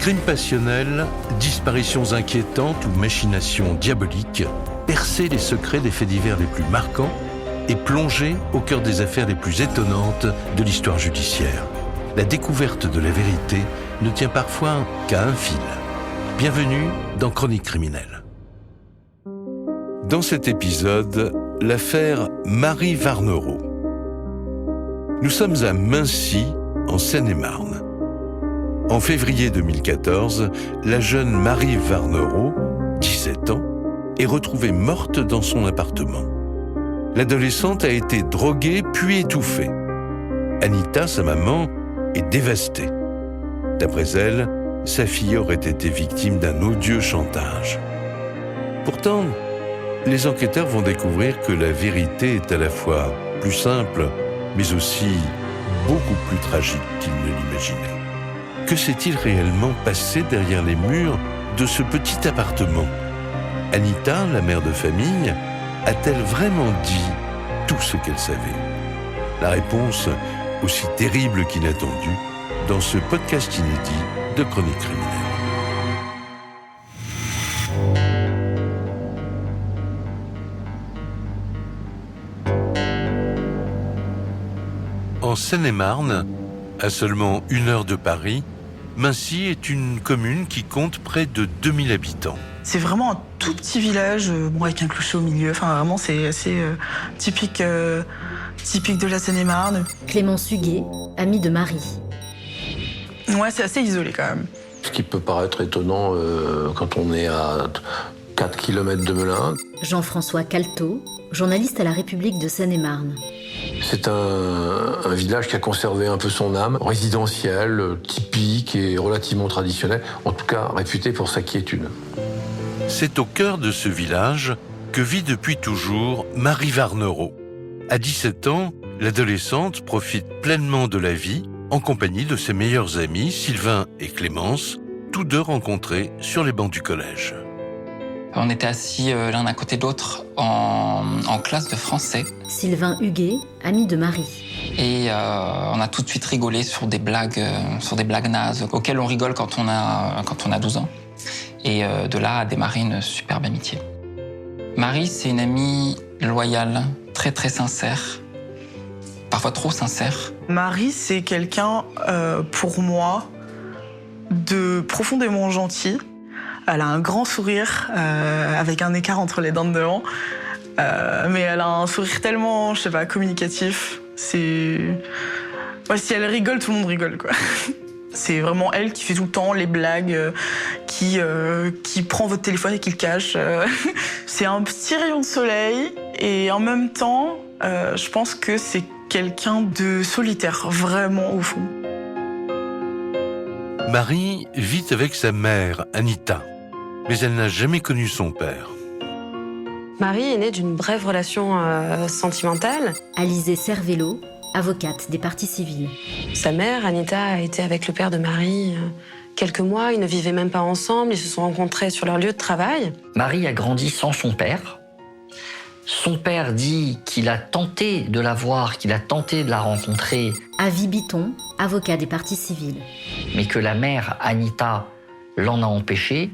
Crimes passionnels, disparitions inquiétantes ou machinations diaboliques, percer les secrets des faits divers les plus marquants et plonger au cœur des affaires les plus étonnantes de l'histoire judiciaire. La découverte de la vérité ne tient parfois qu'à un fil. Bienvenue dans Chroniques criminelles. Dans cet épisode, l'affaire Marie Varnereau. Nous sommes à Mincy, en Seine-et-Marne. En février 2014, la jeune Marie Varnereau, 17 ans, est retrouvée morte dans son appartement. L'adolescente a été droguée puis étouffée. Anita, sa maman, est dévastée. D'après elle, sa fille aurait été victime d'un odieux chantage. Pourtant, les enquêteurs vont découvrir que la vérité est à la fois plus simple, mais aussi beaucoup plus tragique qu'ils ne l'imaginaient. Que s'est-il réellement passé derrière les murs de ce petit appartement ? Anita, la mère de famille, a-t-elle vraiment dit tout ce qu'elle savait ? La réponse, aussi terrible qu'inattendue, dans ce podcast inédit de Chroniques criminelles. En Seine-et-Marne, à seulement 1 heure de Paris, Mincy est une commune qui compte près de 2000 habitants. C'est vraiment un tout petit village, avec un clocher au milieu. Enfin, vraiment, c'est assez typique de la Seine-et-Marne. Clémence Huguet, amie de Marie. Ouais, c'est assez isolé quand même. Ce qui peut paraître étonnant quand on est à 4 km de Melun. Jean-François Calteau, journaliste à la République de Seine-et-Marne. C'est un village qui a conservé un peu son âme, résidentiel, typique et relativement traditionnel, en tout cas réputé pour sa quiétude. C'est au cœur de ce village que vit depuis toujours Marie Varnereau. À 17 ans, l'adolescente profite pleinement de la vie en compagnie de ses meilleurs amis, Sylvain et Clémence, tous deux rencontrés sur les bancs du collège. On était assis l'un à côté de l'autre en classe de français. Sylvain Huguet, ami de Marie. Et on a tout de suite rigolé sur des blagues nazes auxquelles on rigole quand on a 12 ans. Et de là a démarré une superbe amitié. Marie, c'est une amie loyale, très très sincère, parfois trop sincère. Marie, c'est quelqu'un, pour moi, de profondément gentil. Elle a un grand sourire, avec un écart entre les dents de devant. Mais elle a un sourire tellement, communicatif. Ouais, si elle rigole, tout le monde rigole, quoi. C'est vraiment elle qui fait tout le temps les blagues, qui prend votre téléphone et qui le cache. C'est un petit rayon de soleil et en même temps, je pense que c'est quelqu'un de solitaire, vraiment au fond. Marie vit avec sa mère, Anita, mais elle n'a jamais connu son père. Marie est née d'une brève relation sentimentale. Alizée Cervello, avocate des parties civiles. Sa mère, Anita, a été avec le père de Marie quelques mois. Ils ne vivaient même pas ensemble. Ils se sont rencontrés sur leur lieu de travail. Marie a grandi sans son père. Son père dit qu'il a tenté de la voir, qu'il a tenté de la rencontrer. Avis Biton, avocat des parties civiles. Mais que la mère, Anita, l'en a empêché.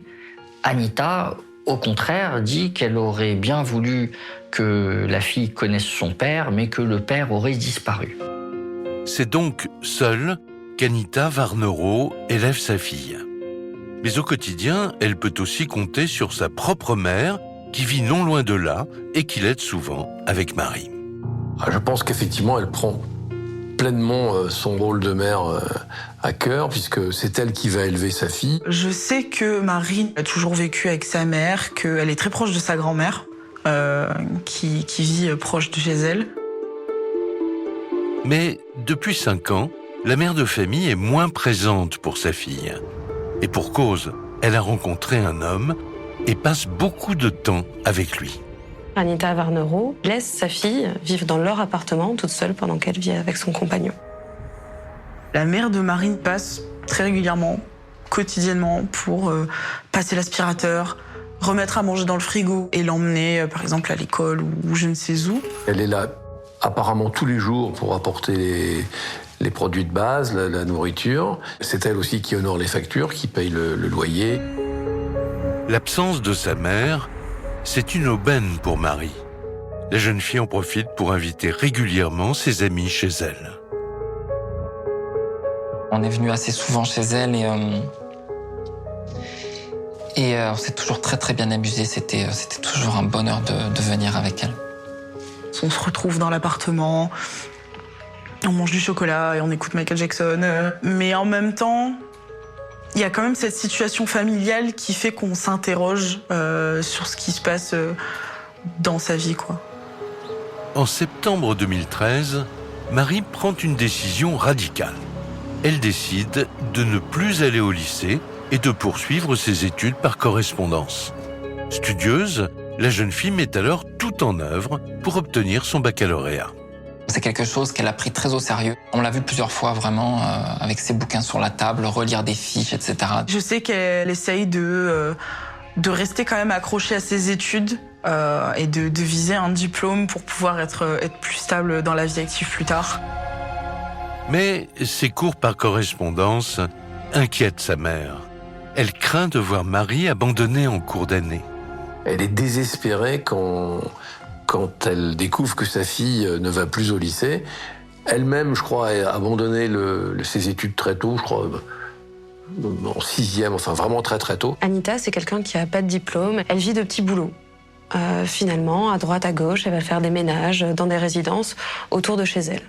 Anita, au contraire, dit qu'elle aurait bien voulu que la fille connaisse son père, mais que le père aurait disparu. C'est donc seule qu'Anita Varnereau élève sa fille. Mais au quotidien, elle peut aussi compter sur sa propre mère, qui vit non loin de là et qui l'aide souvent avec Marie. Je pense qu'effectivement, elle prend pleinement son rôle de mère à cœur, puisque c'est elle qui va élever sa fille. Je sais que Marie a toujours vécu avec sa mère, qu'elle est très proche de sa grand-mère, qui vit proche de chez elle. Mais depuis 5 ans, la mère de famille est moins présente pour sa fille. Et pour cause, elle a rencontré un homme et passe beaucoup de temps avec lui. Anita Varnereau laisse sa fille vivre dans leur appartement toute seule pendant qu'elle vit avec son compagnon. La mère de Marie passe très régulièrement, quotidiennement, pour passer l'aspirateur, remettre à manger dans le frigo et l'emmener, par exemple, à l'école ou je ne sais où. Elle est là apparemment tous les jours pour apporter les produits de base, la nourriture. C'est elle aussi qui honore les factures, qui paye le loyer. L'absence de sa mère, c'est une aubaine pour Marie. La jeune fille en profite pour inviter régulièrement ses amis chez elle. On est venu assez souvent chez elle et on s'est toujours très très bien amusé. C'était toujours un bonheur de venir avec elle. On se retrouve dans l'appartement, on mange du chocolat et on écoute Michael Jackson. Mais en même temps, il y a quand même cette situation familiale qui fait qu'on s'interroge sur ce qui se passe dans sa vie, quoi. En septembre 2013, Marie prend une décision radicale. Elle décide de ne plus aller au lycée et de poursuivre ses études par correspondance. Studieuse, la jeune fille met alors tout en œuvre pour obtenir son baccalauréat. C'est quelque chose qu'elle a pris très au sérieux. On l'a vu plusieurs fois vraiment avec ses bouquins sur la table, relire des fiches, etc. Je sais qu'elle essaye de rester quand même accrochée à ses études et de viser un diplôme pour pouvoir être plus stable dans la vie active plus tard. Mais ces cours par correspondance inquiètent sa mère. Elle craint de voir Marie abandonner en cours d'année. Elle est désespérée quand elle découvre que sa fille ne va plus au lycée. Elle-même, je crois, a abandonné ses études très tôt, je crois, en 6e, enfin vraiment très très tôt. Anita, c'est quelqu'un qui n'a pas de diplôme. Elle vit de petits boulots. Finalement, à droite, à gauche, elle va faire des ménages dans des résidences autour de chez elle.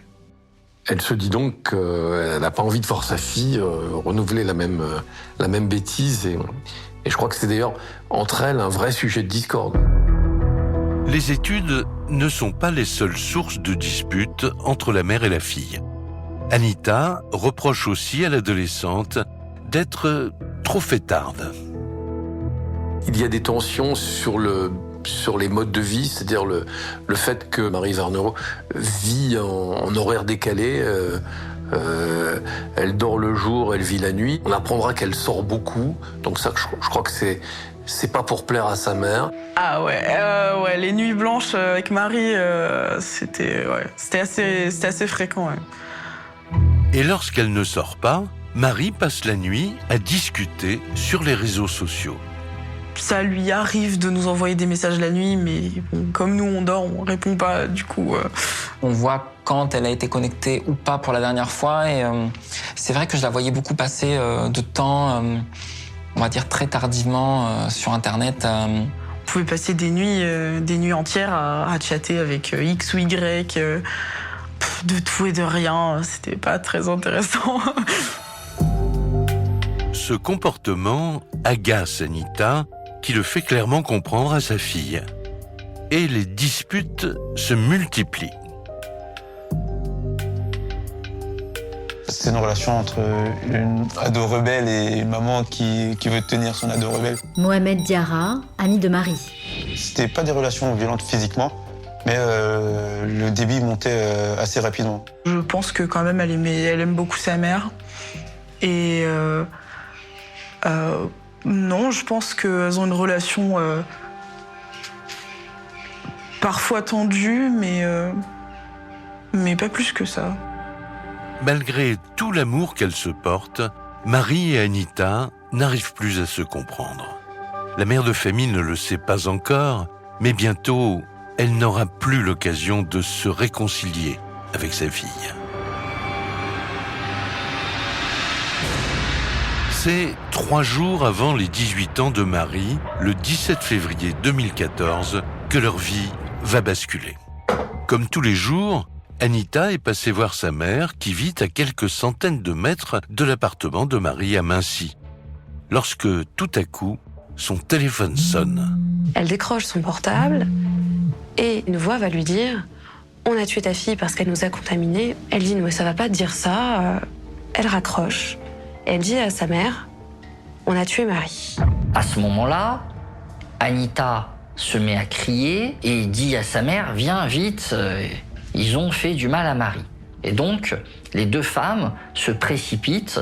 Elle se dit donc qu'elle n'a pas envie de voir sa fille renouveler la même bêtise. Et je crois que c'est d'ailleurs entre elles un vrai sujet de discorde. Les études ne sont pas les seules sources de disputes entre la mère et la fille. Anita reproche aussi à l'adolescente d'être trop fêtarde. Il y a des tensions sur les modes de vie, c'est-à-dire le fait que Marie Varnero vit en horaire décalé. Elle dort le jour, elle vit la nuit. On apprendra qu'elle sort beaucoup, donc ça, je crois que c'est pas pour plaire à sa mère. Ah ouais, les nuits blanches avec Marie, c'était assez fréquent. Ouais. Et lorsqu'elle ne sort pas, Marie passe la nuit à discuter sur les réseaux sociaux. Ça lui arrive de nous envoyer des messages la nuit, mais bon, comme nous on dort, on répond pas, du coup... On voit quand elle a été connectée ou pas pour la dernière fois, et c'est vrai que je la voyais beaucoup passer de temps, on va dire très tardivement, sur Internet. On pouvait passer des nuits entières à chatter avec X ou Y, de tout et de rien, c'était pas très intéressant. Ce comportement agace Anita, qui le fait clairement comprendre à sa fille. Et les disputes se multiplient. C'est une relation entre une ado rebelle et une maman qui veut tenir son ado rebelle. Mohamed Diarra, ami de Marie. C'était pas des relations violentes physiquement, mais le débit montait assez rapidement. Je pense que quand même elle aime beaucoup sa mère. Et non, je pense qu'elles ont une relation parfois tendue, mais pas plus que ça. Malgré tout l'amour qu'elles se portent, Marie et Anita n'arrivent plus à se comprendre. La mère de famille ne le sait pas encore, mais bientôt, elle n'aura plus l'occasion de se réconcilier avec sa fille. C'est 3 jours avant les 18 ans de Marie, le 17 février 2014, que leur vie va basculer. Comme tous les jours, Anita est passée voir sa mère qui vit à quelques centaines de mètres de l'appartement de Marie à Mincy. Lorsque, tout à coup, son téléphone sonne. Elle décroche son portable et une voix va lui dire « On a tué ta fille parce qu'elle nous a contaminés ». Elle dit « Mais ça va pas te dire ça ». Elle raccroche et elle dit à sa mère « On a tué Marie ». À ce moment-là, Anita se met à crier et dit à sa mère « Viens vite, ils ont fait du mal à Marie ». Et donc, les deux femmes se précipitent,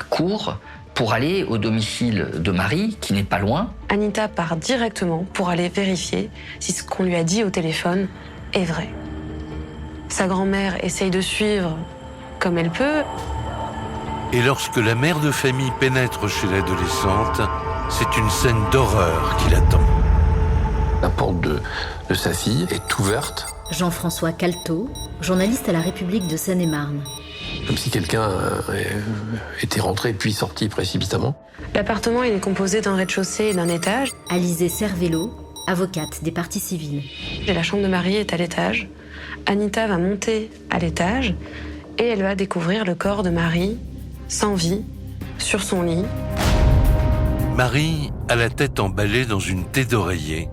courent pour aller au domicile de Marie, qui n'est pas loin. Anita part directement pour aller vérifier si ce qu'on lui a dit au téléphone est vrai. Sa grand-mère essaye de suivre comme elle peut. Et lorsque la mère de famille pénètre chez l'adolescente, c'est une scène d'horreur qui l'attend. La porte de sa fille est ouverte, Jean-François Calteau, journaliste à la République de Seine-et-Marne. comme si quelqu'un était rentré puis sorti précipitamment. L'appartement il est composé d'un rez-de-chaussée et d'un étage. Alizée Cervello, avocate des parties civiles. Et la chambre de Marie est à l'étage. Anita va monter à l'étage et elle va découvrir le corps de Marie, sans vie, sur son lit. Marie a la tête emballée dans une thé d'oreiller.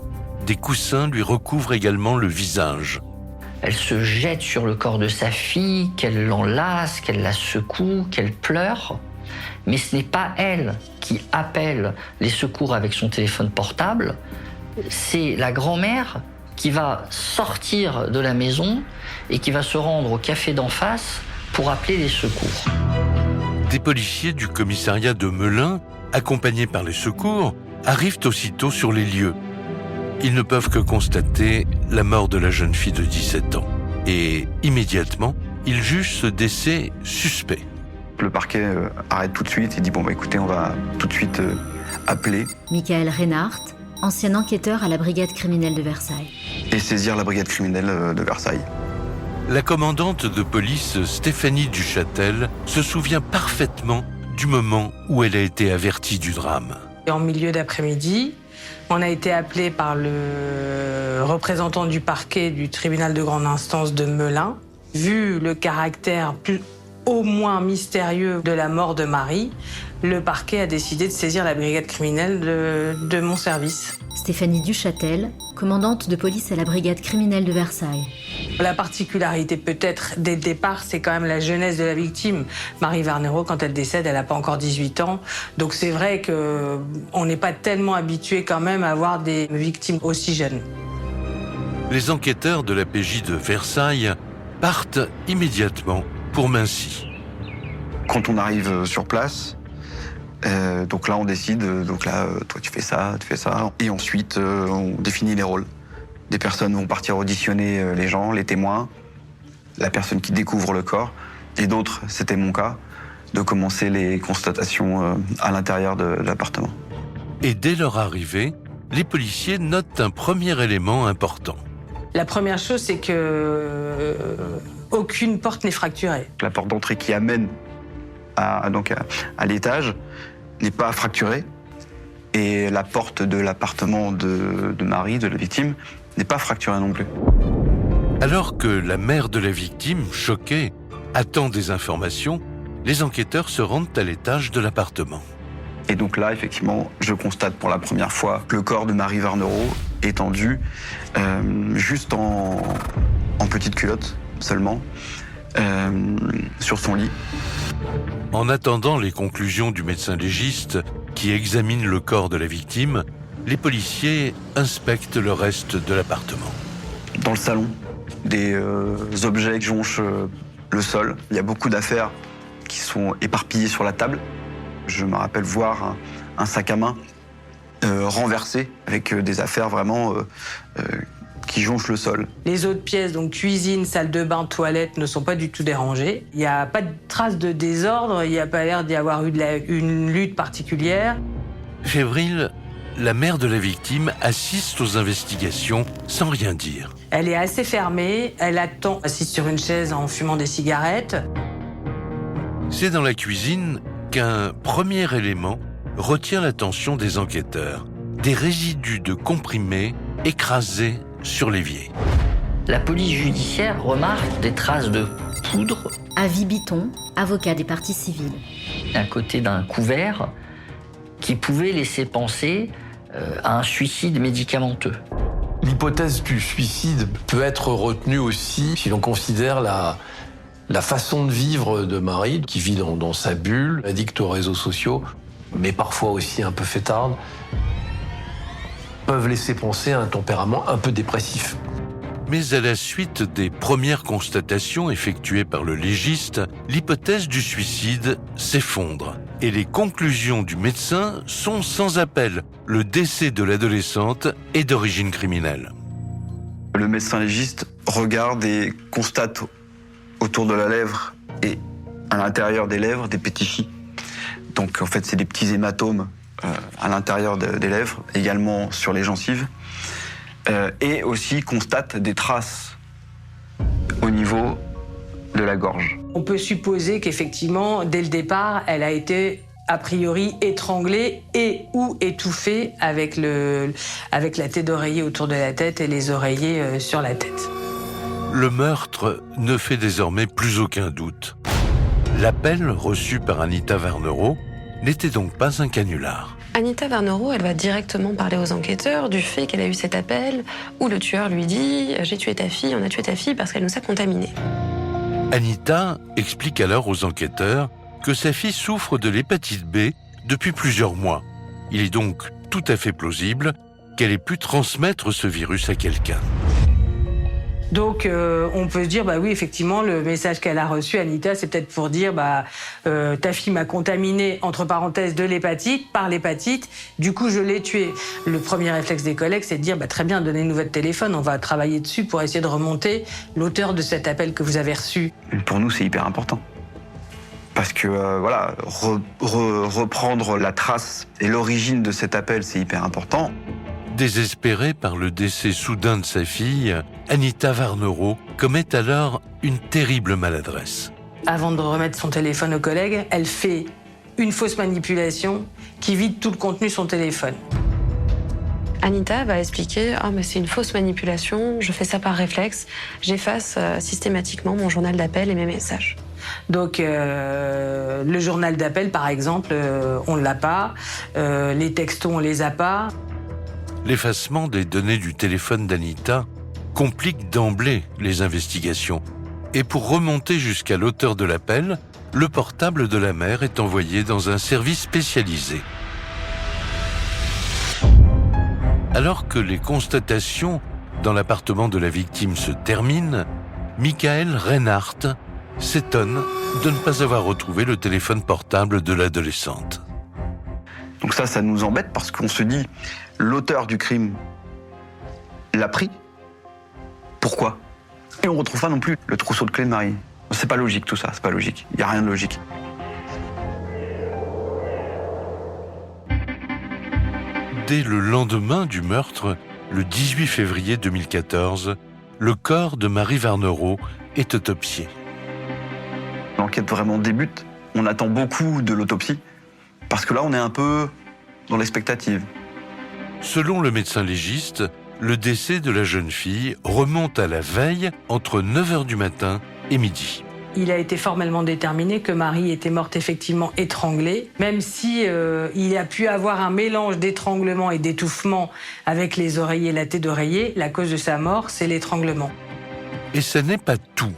Des coussins lui recouvrent également le visage. Elle se jette sur le corps de sa fille, qu'elle l'enlace, qu'elle la secoue, qu'elle pleure. Mais ce n'est pas elle qui appelle les secours avec son téléphone portable, c'est la grand-mère qui va sortir de la maison et qui va se rendre au café d'en face pour appeler les secours. Des policiers du commissariat de Melun, accompagnés par les secours, arrivent aussitôt sur les lieux. Ils ne peuvent que constater la mort de la jeune fille de 17 ans. Et immédiatement, ils jugent ce décès suspect. Le parquet arrête tout de suite et dit bon écoutez, on va tout de suite appeler. Michael Reinhardt, ancien enquêteur à la brigade criminelle de Versailles. Et saisir la brigade criminelle de Versailles. La commandante de police Stéphanie Duchâtel se souvient parfaitement du moment où elle a été avertie du drame. En milieu d'après-midi, on a été appelé par le représentant du parquet du tribunal de grande instance de Melun. Vu le caractère au moins mystérieux de la mort de Marie, le parquet a décidé de saisir la brigade criminelle de mon service. Stéphanie Duchâtel, commandante de police à la brigade criminelle de Versailles. La particularité peut-être dès le départ, c'est quand même la jeunesse de la victime. Marie Varnero, quand elle décède, elle n'a pas encore 18 ans. Donc c'est vrai qu'on n'est pas tellement habitué quand même à avoir des victimes aussi jeunes. Les enquêteurs de la PJ de Versailles partent immédiatement pour Mincy. Quand on arrive sur place, donc là on décide, toi tu fais ça, et ensuite on définit les rôles. Des personnes vont partir auditionner les gens, les témoins, la personne qui découvre le corps, et d'autres, c'était mon cas, de commencer les constatations à l'intérieur de l'appartement. Et dès leur arrivée, les policiers notent un premier élément important. La première chose, c'est que aucune porte n'est fracturée. La porte d'entrée qui amène à l'étage n'est pas fracturée, et la porte de l'appartement de Marie, de la victime, n'est pas fracturée non plus. Alors que la mère de la victime, choquée, attend des informations, les enquêteurs se rendent à l'étage de l'appartement. Et donc là, effectivement, je constate pour la première fois le corps de Marie Varnero étendu, juste en petite culotte seulement, sur son lit. En attendant les conclusions du médecin légiste qui examine le corps de la victime, les policiers inspectent le reste de l'appartement. Dans le salon, des objets qui jonchent le sol. Il y a beaucoup d'affaires qui sont éparpillées sur la table. Je me rappelle voir un sac à main renversé avec des affaires vraiment qui jonchent le sol. Les autres pièces, donc cuisine, salle de bain, toilette, ne sont pas du tout dérangées. Il n'y a pas de traces de désordre, il n'y a pas l'air d'y avoir eu une lutte particulière. Fébrile, la mère de la victime assiste aux investigations sans rien dire. Elle est assez fermée, elle attend, assise sur une chaise en fumant des cigarettes. C'est dans la cuisine qu'un premier élément retient l'attention des enquêteurs. Des résidus de comprimés écrasés sur l'évier. La police judiciaire remarque des traces de poudre. Avis Biton, avocat des parties civiles. À côté d'un couvert qui pouvait laisser penser à un suicide médicamenteux. L'hypothèse du suicide peut être retenue aussi si l'on considère la façon de vivre de Marie, qui vit dans sa bulle, addict aux réseaux sociaux, mais parfois aussi un peu fêtarde, peuvent laisser penser à un tempérament un peu dépressif. Mais à la suite des premières constatations effectuées par le légiste, l'hypothèse du suicide s'effondre. Et les conclusions du médecin sont sans appel. Le décès de l'adolescente est d'origine criminelle. Le médecin légiste regarde et constate autour de la lèvre et à l'intérieur des lèvres des pétichies. Donc en fait, c'est des petits hématomes à l'intérieur des lèvres, également sur les gencives. Et aussi constate des traces au niveau de la gorge. On peut supposer qu'effectivement, dès le départ, elle a été a priori étranglée et ou étouffée avec la tête d'oreiller autour de la tête et les oreillers sur la tête. Le meurtre ne fait désormais plus aucun doute. L'appel reçu par Anita Varnero n'était donc pas un canular. Anita Varnero, elle va directement parler aux enquêteurs du fait qu'elle a eu cet appel où le tueur lui dit « J'ai tué ta fille, on a tué ta fille parce qu'elle nous a contaminés ». Anita explique alors aux enquêteurs que sa fille souffre de l'hépatite B depuis plusieurs mois. Il est donc tout à fait plausible qu'elle ait pu transmettre ce virus à quelqu'un. Donc on peut se dire, bah oui, effectivement, le message qu'elle a reçu, Anita, c'est peut-être pour dire, ta fille m'a contaminé, entre parenthèses, de l'hépatite, par l'hépatite, du coup je l'ai tuée. Le premier réflexe des collègues, c'est de dire, très bien, donnez-nous votre téléphone, on va travailler dessus pour essayer de remonter l'auteur de cet appel que vous avez reçu. Pour nous, c'est hyper important. Parce que, reprendre la trace et l'origine de cet appel, c'est hyper important. Désespérée par le décès soudain de sa fille, Anita Varnero commet alors une terrible maladresse. Avant de remettre son téléphone aux collègues, elle fait une fausse manipulation qui vide tout le contenu de son téléphone. Anita va expliquer « Ah, mais c'est une fausse manipulation, je fais ça par réflexe, j'efface systématiquement mon journal d'appel et mes messages ». Donc le journal d'appel, par exemple, on ne l'a pas, les textos, on les a pas. L'effacement des données du téléphone d'Anita complique d'emblée les investigations. Et pour remonter jusqu'à l'auteur de l'appel, le portable de la mère est envoyé dans un service spécialisé. Alors que les constatations dans l'appartement de la victime se terminent, Michael Reinhardt s'étonne de ne pas avoir retrouvé le téléphone portable de l'adolescente. Donc ça nous embête parce qu'on se dit, l'auteur du crime l'a pris. Pourquoi? Et on ne retrouve pas non plus le trousseau de clés de Marie. C'est pas logique tout ça, c'est pas logique. Il n'y a rien de logique. Dès le lendemain du meurtre, le 18 février 2014, le corps de Marie Varnero est autopsié. L'enquête vraiment débute. On attend beaucoup de l'autopsie parce que là, on est un peu dans l'expectative. Selon le médecin légiste, le décès de la jeune fille remonte à la veille entre 9h du matin et midi. Il a été formellement déterminé que Marie était morte effectivement étranglée, même si il a pu avoir un mélange d'étranglement et d'étouffement avec les oreillers et la tête d'oreiller. La cause de sa mort, c'est l'étranglement. Et ce n'est pas tout.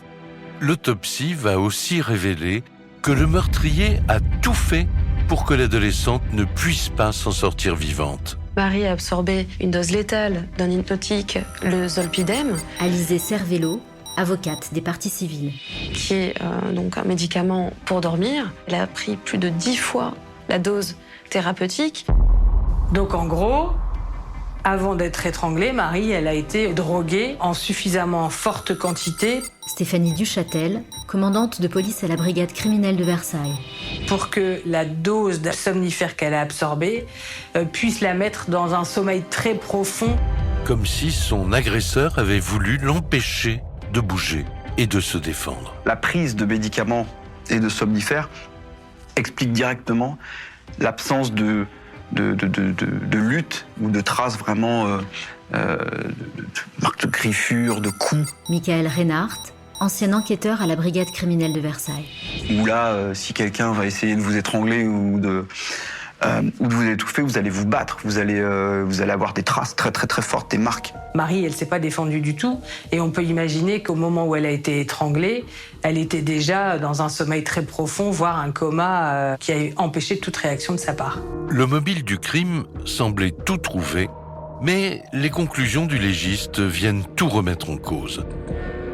L'autopsie va aussi révéler que le meurtrier a tout fait pour que l'adolescente ne puisse pas s'en sortir vivante. Marie a absorbé une dose létale d'un hypnotique, le zolpidem. Alizée Cervello, avocate des parties civiles. Qui est donc un médicament pour dormir. Elle a pris plus de 10 fois la dose thérapeutique. Donc en gros, avant d'être étranglée, Marie, elle a été droguée en suffisamment forte quantité. Stéphanie Duchâtel, commandante de police à la brigade criminelle de Versailles. Pour que la dose de somnifère qu'elle a absorbée puisse la mettre dans un sommeil très profond. Comme si son agresseur avait voulu l'empêcher de bouger et de se défendre. La prise de médicaments et de somnifères explique directement l'absence de lutte ou de traces vraiment de marques de griffures, de coups. Michael Reinhardt, ancien enquêteur à la brigade criminelle de Versailles. Ou là, si quelqu'un va essayer de vous étrangler ou de vous étouffer, vous allez vous battre, vous allez avoir des traces très très très fortes, des marques. Marie, elle ne s'est pas défendue du tout, et on peut imaginer qu'au moment où elle a été étranglée, elle était déjà dans un sommeil très profond, voire un coma qui a empêché toute réaction de sa part. Le mobile du crime semblait tout trouver, mais les conclusions du légiste viennent tout remettre en cause.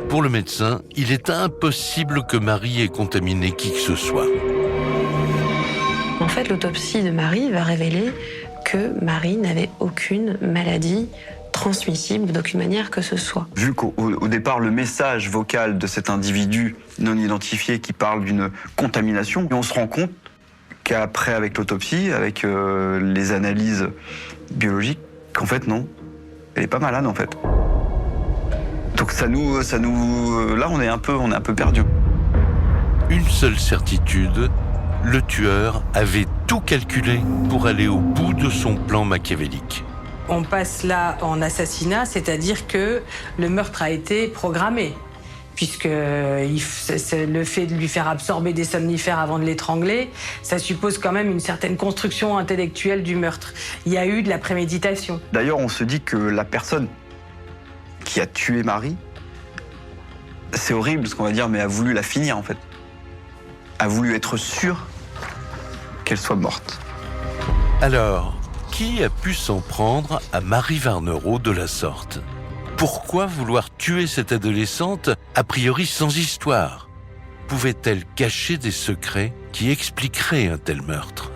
Pour le médecin, il est impossible que Marie ait contaminé qui que ce soit. En fait, l'autopsie de Marie va révéler que Marie n'avait aucune maladie transmissible d'aucune manière que ce soit. Vu qu'au départ, le message vocal de cet individu non identifié qui parle d'une contamination, et on se rend compte qu'après, avec l'autopsie, avec les analyses biologiques, qu'en fait, non. Elle est pas malade, en fait. Donc là, on est un peu perdu. Une seule certitude, le tueur avait tout calculé pour aller au bout de son plan machiavélique. On passe là en assassinat, c'est-à-dire que le meurtre a été programmé. Puisque le fait de lui faire absorber des somnifères avant de l'étrangler, ça suppose quand même une certaine construction intellectuelle du meurtre. Il y a eu de la préméditation. D'ailleurs, on se dit que la personne qui a tué Marie, c'est horrible ce qu'on va dire, mais a voulu la finir en fait. A voulu être sûr qu'elle soit morte. Alors, qui a pu s'en prendre à Marie Varnereau de la sorte ? Pourquoi vouloir tuer cette adolescente, a priori sans histoire ? Pouvait-elle cacher des secrets qui expliqueraient un tel meurtre ?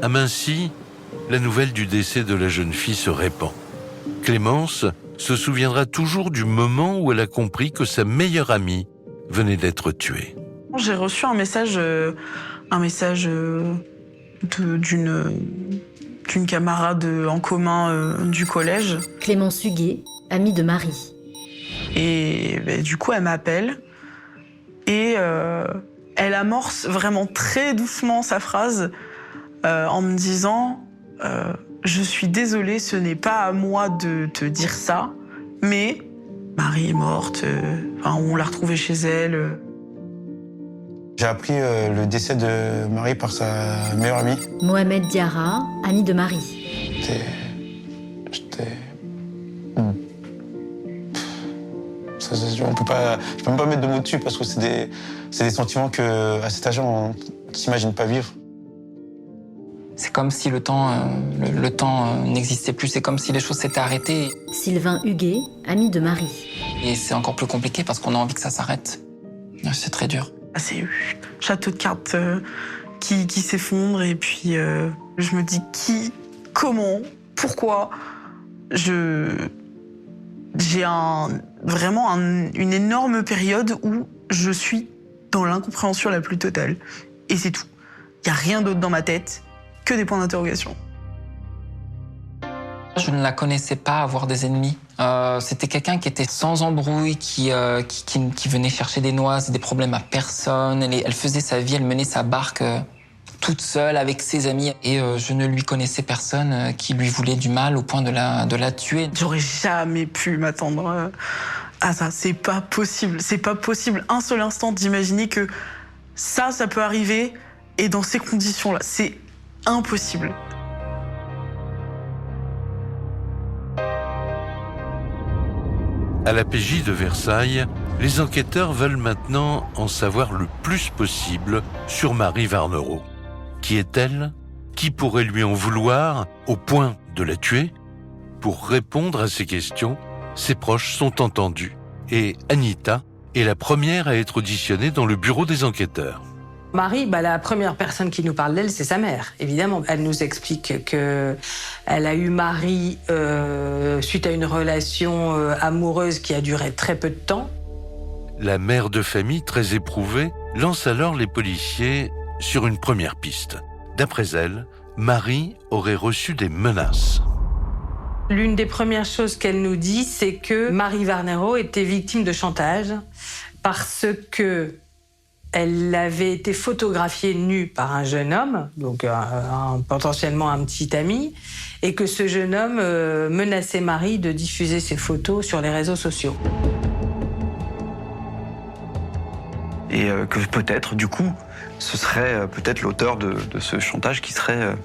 À Mincy, la nouvelle du décès de la jeune fille se répand. Clémence se souviendra toujours du moment où elle a compris que sa meilleure amie venait d'être tuée. J'ai reçu un message d'une camarade en commun du collège. Clémence Huguet, amie de Marie. Et du coup, elle m'appelle et elle amorce vraiment très doucement sa phrase en me disant je suis désolée, ce n'est pas à moi de te dire ça, mais Marie est morte, on l'a retrouvée chez elle. J'ai appris le décès de Marie par sa meilleure amie. Mohamed Diarra, ami de Marie. Je peux même pas mettre de mots dessus parce que c'est des sentiments que, à cet âge, on ne s'imagine pas vivre. C'est comme si le temps n'existait plus, c'est comme si les choses s'étaient arrêtées. Sylvain Huguet, ami de Marie. Et c'est encore plus compliqué parce qu'on a envie que ça s'arrête. C'est très dur. C'est château de cartes qui s'effondre et puis je me dis qui, comment, pourquoi. J'ai vraiment une énorme période où je suis dans l'incompréhension la plus totale. Et c'est tout. Il n'y a rien d'autre dans ma tête que des points d'interrogation. Je ne la connaissais pas avoir des ennemis. C'était quelqu'un qui était sans embrouille, qui venait chercher des noix, des problèmes à personne. Elle faisait sa vie, elle menait sa barque toute seule avec ses amis. Et je ne lui connaissais personne qui lui voulait du mal au point de la tuer. J'aurais jamais pu m'attendre à ça. C'est pas possible. C'est pas possible un seul instant d'imaginer que ça peut arriver et dans ces conditions-là. C'est impossible. À la PJ de Versailles, les enquêteurs veulent maintenant en savoir le plus possible sur Marie Varnereau. Qui est-elle ? Qui pourrait lui en vouloir au point de la tuer ? Pour répondre à ces questions, ses proches sont entendus et Anita est la première à être auditionnée dans le bureau des enquêteurs. Marie, la première personne qui nous parle d'elle, c'est sa mère, évidemment. Elle nous explique qu'elle a eu Marie suite à une relation amoureuse qui a duré très peu de temps. La mère de famille, très éprouvée, lance alors les policiers sur une première piste. D'après elle, Marie aurait reçu des menaces. L'une des premières choses qu'elle nous dit, c'est que Marie Varnereau était victime de chantage parce que elle avait été photographiée nue par un jeune homme, donc potentiellement un petit ami, et que ce jeune homme menaçait Marie de diffuser ses photos sur les réseaux sociaux. Et que peut-être, du coup, ce serait peut-être l'auteur de ce chantage qui serait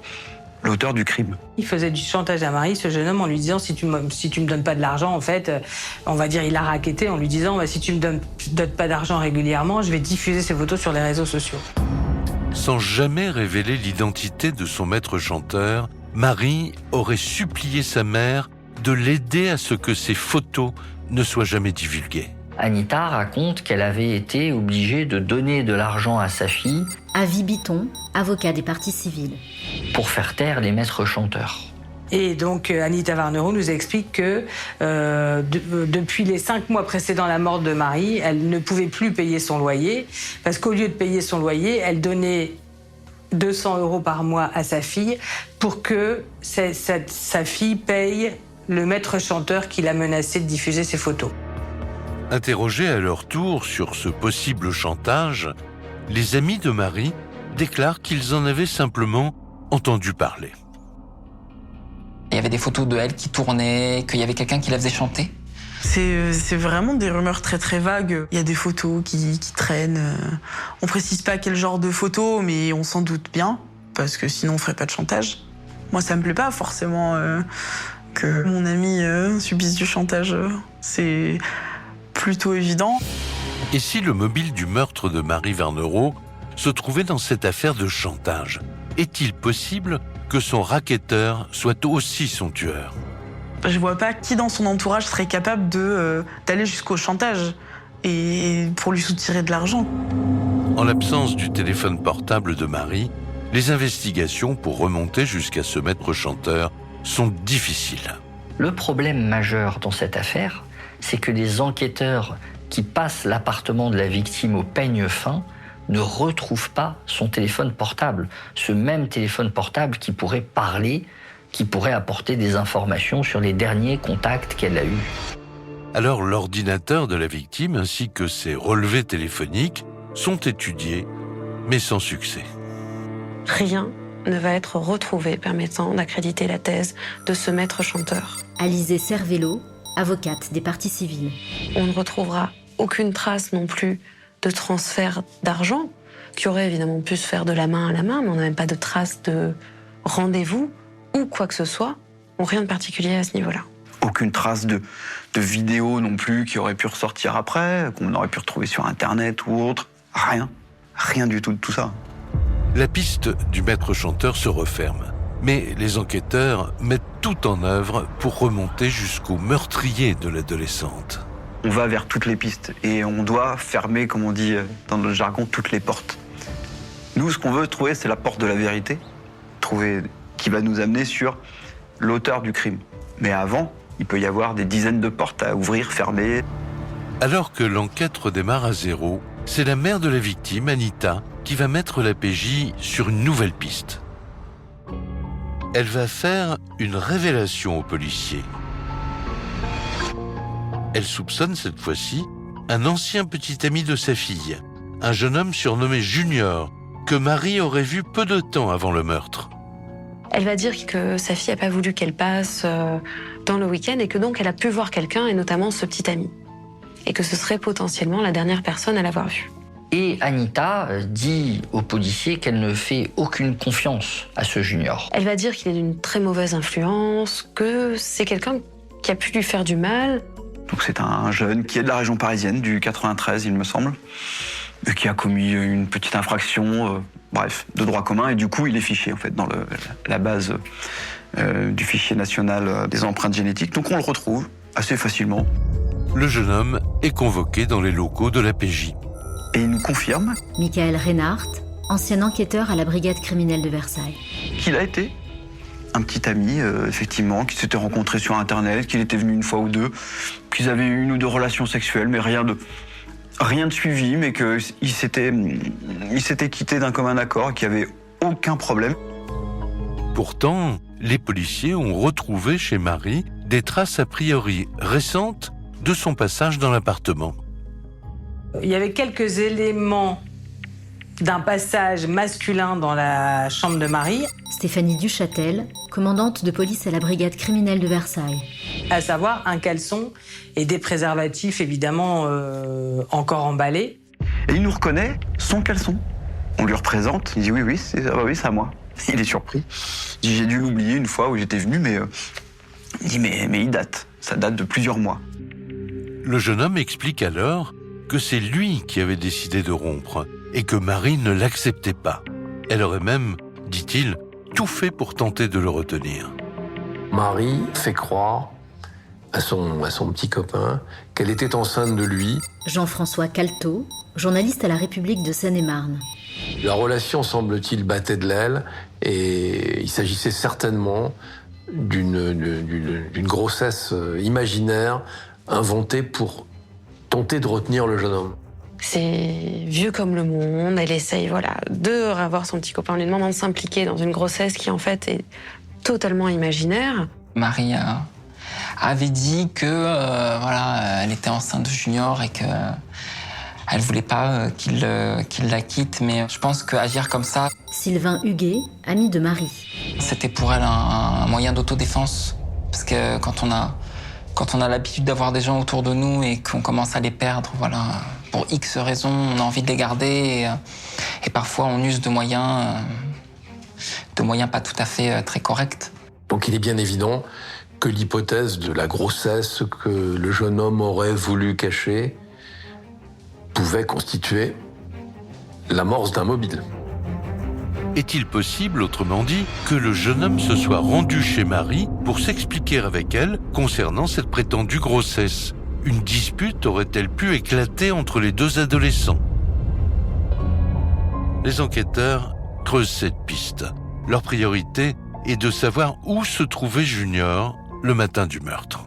l'auteur du crime. Il faisait du chantage à Marie, ce jeune homme, en lui disant si tu me donnes pas de l'argent, en fait, on va dire il a racketté en lui disant si tu me donnes pas d'argent régulièrement, je vais diffuser ces photos sur les réseaux sociaux. Sans jamais révéler l'identité de son maître chanteur, Marie aurait supplié sa mère de l'aider à ce que ces photos ne soient jamais divulguées. Anita raconte qu'elle avait été obligée de donner de l'argent à sa fille. Avis Biton, avocat des parties civiles. Pour faire taire les maîtres chanteurs. Et donc Anita Varnero nous explique que depuis les 5 mois précédant la mort de Marie, elle ne pouvait plus payer son loyer parce qu'au lieu de payer son loyer, elle donnait 200 € par mois à sa fille pour que sa fille paye le maître chanteur qui l'a menacé de diffuser ses photos. Interrogés à leur tour sur ce possible chantage, les amis de Marie déclarent qu'ils en avaient simplement entendu parler. Il y avait des photos de elle qui tournaient, qu'il y avait quelqu'un qui la faisait chanter. C'est vraiment des rumeurs très très vagues. Il y a des photos qui traînent. On précise pas quel genre de photos, mais on s'en doute bien, parce que sinon on ferait pas de chantage. Moi, ça me plaît pas forcément que mon ami subisse du chantage. C'est plutôt évident. Et si le mobile du meurtre de Marie Varnero se trouvait dans cette affaire de chantage, est-il possible que son racketteur soit aussi son tueur? Je vois pas qui dans son entourage serait capable d'aller jusqu'au chantage et pour lui soutirer de l'argent. En l'absence du téléphone portable de Marie, les investigations pour remonter jusqu'à ce maître chanteur sont difficiles. Le problème majeur dans cette affaire, c'est que des enquêteurs qui passent l'appartement de la victime au peigne fin ne retrouvent pas son téléphone portable. Ce même téléphone portable qui pourrait parler, qui pourrait apporter des informations sur les derniers contacts qu'elle a eus. Alors l'ordinateur de la victime ainsi que ses relevés téléphoniques sont étudiés, mais sans succès. Rien ne va être retrouvé permettant d'accréditer la thèse de ce maître chanteur. Alizée Cervello, avocate des parties civiles. On ne retrouvera aucune trace non plus de transfert d'argent, qui aurait évidemment pu se faire de la main à la main, mais on n'a même pas de trace de rendez-vous ou quoi que ce soit. Rien de particulier à ce niveau-là. Aucune trace de vidéo non plus qui aurait pu ressortir après, qu'on aurait pu retrouver sur Internet ou autre. Rien. Rien du tout de tout ça. La piste du maître chanteur se referme, mais les enquêteurs mettent tout en œuvre pour remonter jusqu'au meurtrier de l'adolescente. On va vers toutes les pistes et on doit fermer, comme on dit dans le jargon, toutes les portes. Nous, ce qu'on veut trouver, c'est la porte de la vérité, qui va nous amener sur l'auteur du crime. Mais avant, il peut y avoir des dizaines de portes à ouvrir, fermer. Alors que l'enquête redémarre à zéro, c'est la mère de la victime, Anita, qui va mettre la PJ sur une nouvelle piste. Elle va faire une révélation aux policiers. Elle soupçonne cette fois-ci un ancien petit ami de sa fille, un jeune homme surnommé Junior, que Marie aurait vu peu de temps avant le meurtre. Elle va dire que sa fille n'a pas voulu qu'elle passe dans le week-end et que donc elle a pu voir quelqu'un, et notamment ce petit ami. Et que ce serait potentiellement la dernière personne à l'avoir vu. Et Anita dit aux policiers qu'elle ne fait aucune confiance à ce Junior. Elle va dire qu'il est d'une très mauvaise influence, que c'est quelqu'un qui a pu lui faire du mal. Donc c'est un jeune qui est de la région parisienne, du 93 il me semble, qui a commis une petite infraction, de droit commun, et du coup il est fiché en fait dans la base du fichier national des empreintes génétiques. Donc on le retrouve assez facilement. Le jeune homme est convoqué dans les locaux de la PJ. Et il nous confirme Michael Reinhardt, ancien enquêteur à la brigade criminelle de Versailles. Qu'il a été un petit ami, effectivement, qui s'était rencontré sur Internet, qu'il était venu une fois ou deux, qu'ils avaient eu une ou deux relations sexuelles, mais rien de suivi, mais qu'il s'était quitté d'un commun accord et qu'il n'y avait aucun problème. Pourtant, les policiers ont retrouvé chez Marie des traces a priori récentes de son passage dans l'appartement. Il y avait quelques éléments d'un passage masculin dans la chambre de Marie. Stéphanie Duchâtel, commandante de police à la brigade criminelle de Versailles. À savoir un caleçon et des préservatifs évidemment encore emballés. Et il nous reconnaît son caleçon. On lui représente, il dit oui, c'est à moi. Il est surpris. Il dit j'ai dû l'oublier une fois où j'étais venu, mais il dit mais il date. Ça date de plusieurs mois. Le jeune homme explique alors que c'est lui qui avait décidé de rompre et que Marie ne l'acceptait pas. Elle aurait même, dit-il, tout fait pour tenter de le retenir. Marie fait croire à son petit copain qu'elle était enceinte de lui. Jean-François Calteau, journaliste à la République de Seine-et-Marne. La relation, semble-t-il, battait de l'aile et il s'agissait certainement d'une grossesse imaginaire inventée pour tenter de retenir le jeune homme. C'est vieux comme le monde, elle essaye de revoir son petit copain, en lui demandant de s'impliquer dans une grossesse qui en fait est totalement imaginaire. Marie avait dit que elle était enceinte de Junior et que elle voulait pas qu'il la quitte, mais je pense qu'agir comme ça... Sylvain Huguet, ami de Marie. C'était pour elle un moyen d'autodéfense, parce que quand on a l'habitude d'avoir des gens autour de nous et qu'on commence à les perdre, pour X raisons, on a envie de les garder et parfois on use de moyens pas tout à fait très corrects. Donc il est bien évident que l'hypothèse de la grossesse que le jeune homme aurait voulu cacher pouvait constituer l'amorce d'un mobile. Est-il possible, autrement dit, que le jeune homme se soit rendu chez Marie pour s'expliquer avec elle concernant cette prétendue grossesse? Une dispute aurait-elle pu éclater entre les deux adolescents? Les enquêteurs creusent cette piste. Leur priorité est de savoir où se trouvait Junior le matin du meurtre.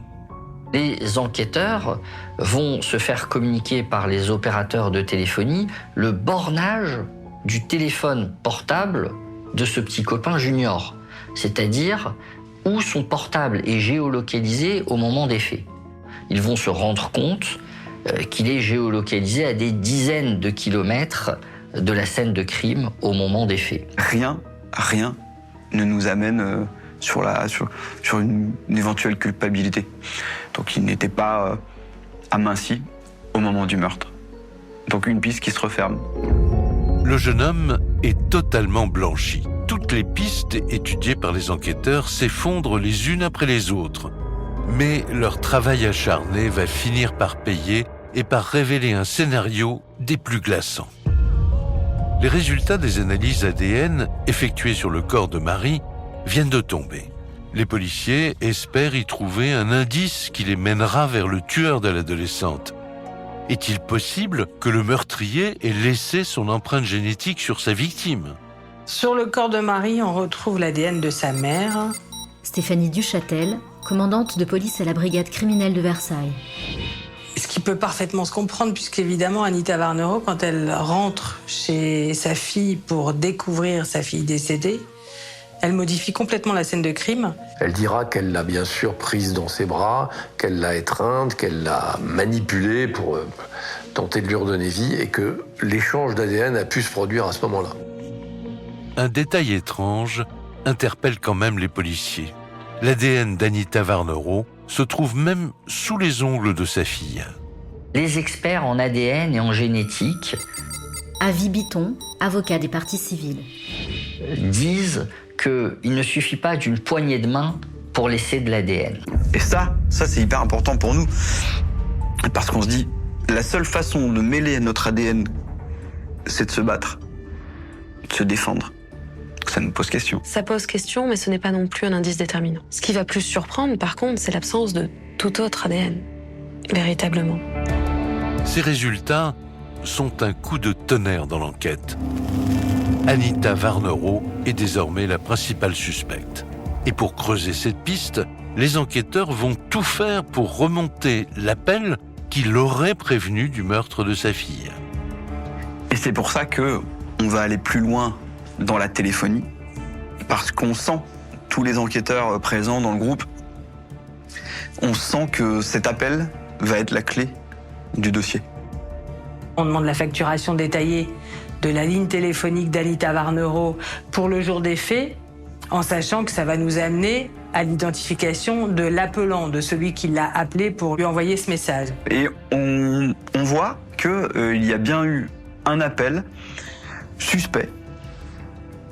Les enquêteurs vont se faire communiquer par les opérateurs de téléphonie le bornage du téléphone portable de ce petit copain Junior, c'est-à-dire où son portable est géolocalisé au moment des faits. Ils vont se rendre compte qu'il est géolocalisé à des dizaines de kilomètres de la scène de crime au moment des faits. Rien ne nous amène sur une éventuelle culpabilité. Donc il n'était pas aminci au moment du meurtre. Donc une piste qui se referme. Le jeune homme est totalement blanchi. Toutes les pistes étudiées par les enquêteurs s'effondrent les unes après les autres. Mais leur travail acharné va finir par payer et par révéler un scénario des plus glaçants. Les résultats des analyses ADN effectuées sur le corps de Marie viennent de tomber. Les policiers espèrent y trouver un indice qui les mènera vers le tueur de l'adolescente. Est-il possible que le meurtrier ait laissé son empreinte génétique sur sa victime? Sur le corps de Marie, on retrouve l'ADN de sa mère. Stéphanie Duchâtel, commandante de police à la brigade criminelle de Versailles. Ce qui peut parfaitement se comprendre, puisqu'évidemment, Anita Varnero, quand elle rentre chez sa fille pour découvrir sa fille décédée, elle modifie complètement la scène de crime. Elle dira qu'elle l'a bien sûr prise dans ses bras, qu'elle l'a étreinte, qu'elle l'a manipulée pour tenter de lui redonner vie et que l'échange d'ADN a pu se produire à ce moment-là. Un détail étrange interpelle quand même les policiers. L'ADN d'Anita Varnero se trouve même sous les ongles de sa fille. Les experts en ADN et en génétique, Avis Biton, avocat des parties civiles, disent qu'il ne suffit pas d'une poignée de main pour laisser de l'ADN. Et ça c'est hyper important pour nous. Parce qu'on se dit, la seule façon de mêler notre ADN, c'est de se battre, de se défendre. Ça nous pose question. Ça pose question, mais ce n'est pas non plus un indice déterminant. Ce qui va plus surprendre, par contre, c'est l'absence de tout autre ADN, véritablement. Ces résultats sont un coup de tonnerre dans l'enquête. Anita Varnero est désormais la principale suspecte. Et pour creuser cette piste, les enquêteurs vont tout faire pour remonter l'appel qui l'aurait prévenu du meurtre de sa fille. Et c'est pour ça que on va aller plus loin dans la téléphonie, parce qu'on sent, tous les enquêteurs présents dans le groupe, on sent que cet appel va être la clé du dossier. On demande la facturation détaillée de la ligne téléphonique d'Anita Varnero pour le jour des faits, en sachant que ça va nous amener à l'identification de l'appelant, de celui qui l'a appelé pour lui envoyer ce message. Et on voit qu'il y a bien eu un appel suspect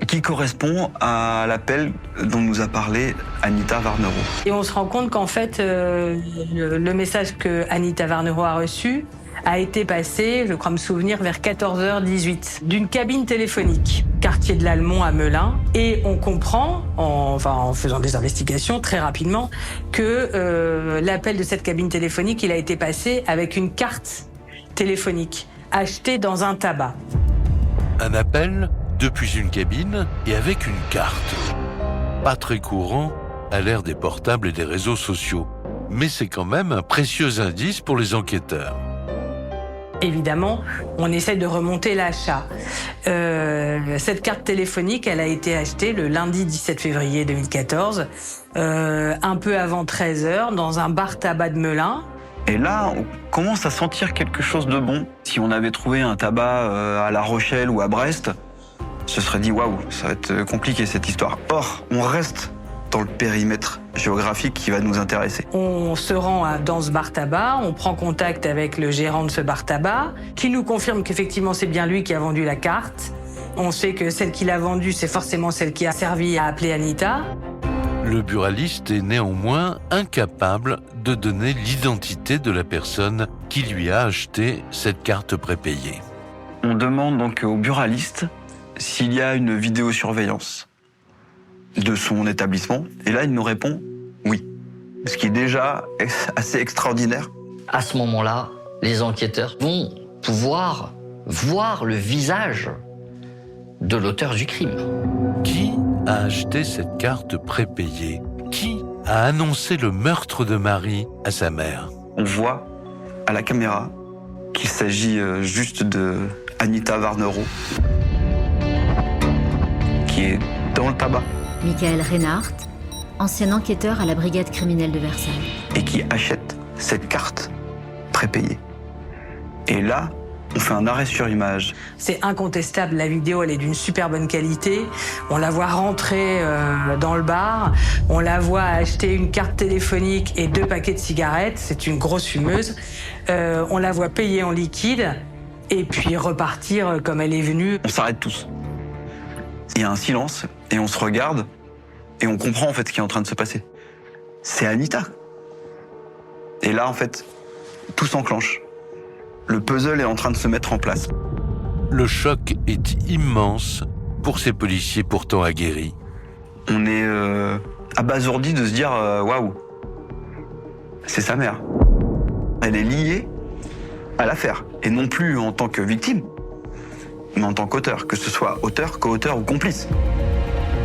qui correspond à l'appel dont nous a parlé Anita Varnero. Et on se rend compte qu'en fait, le message que Anita Varnero a reçu a été passé, je crois me souvenir, vers 14h18, d'une cabine téléphonique, quartier de l'Almont à Melun. Et on comprend, en faisant des investigations très rapidement, que l'appel de cette cabine téléphonique, il a été passé avec une carte téléphonique achetée dans un tabac. Un appel depuis une cabine et avec une carte. Pas très courant à l'ère des portables et des réseaux sociaux. Mais c'est quand même un précieux indice pour les enquêteurs. Évidemment, on essaie de remonter l'achat. Cette carte téléphonique, elle a été achetée le lundi 17 février 2014, un peu avant 13h, dans un bar tabac de Melun. Et là, on commence à sentir quelque chose de bon. Si on avait trouvé un tabac à La Rochelle ou à Brest, se serait dit waouh, ça va être compliqué cette histoire. Or, on reste dans le périmètre géographique qui va nous intéresser. On se rend dans ce bar tabac, on prend contact avec le gérant de ce bar tabac, qui nous confirme qu'effectivement c'est bien lui qui a vendu la carte. On sait que celle qu'il a vendue, c'est forcément celle qui a servi à appeler Anita. Le buraliste est néanmoins incapable de donner l'identité de la personne qui lui a acheté cette carte prépayée. On demande donc au buraliste s'il y a une vidéosurveillance de son établissement. Et là, il nous répond oui. Ce qui est déjà assez extraordinaire. À ce moment-là, les enquêteurs vont pouvoir voir le visage de l'auteur du crime. Qui a acheté cette carte prépayée? Qui a annoncé le meurtre de Marie à sa mère? On voit à la caméra qu'il s'agit juste de Anita Varnero, qui est dans le tabac. Michael Reinhardt, ancien enquêteur à la brigade criminelle de Versailles. Et qui achète cette carte prépayée. Et là, on fait un arrêt sur image. C'est incontestable, la vidéo elle est d'une super bonne qualité. On la voit rentrer dans le bar, on la voit acheter une carte téléphonique et 2 paquets de cigarettes, c'est une grosse fumeuse. On la voit payer en liquide et puis repartir comme elle est venue. On s'arrête tous. Il y a un silence et on se regarde et on comprend en fait ce qui est en train de se passer. C'est Anita. Et là en fait, tout s'enclenche. Le puzzle est en train de se mettre en place. Le choc est immense pour ces policiers pourtant aguerris. On est abasourdi de se dire waouh, c'est sa mère. Elle est liée à l'affaire et non plus en tant que victime, mais en tant qu'auteur, que ce soit auteur, co-auteur ou complice.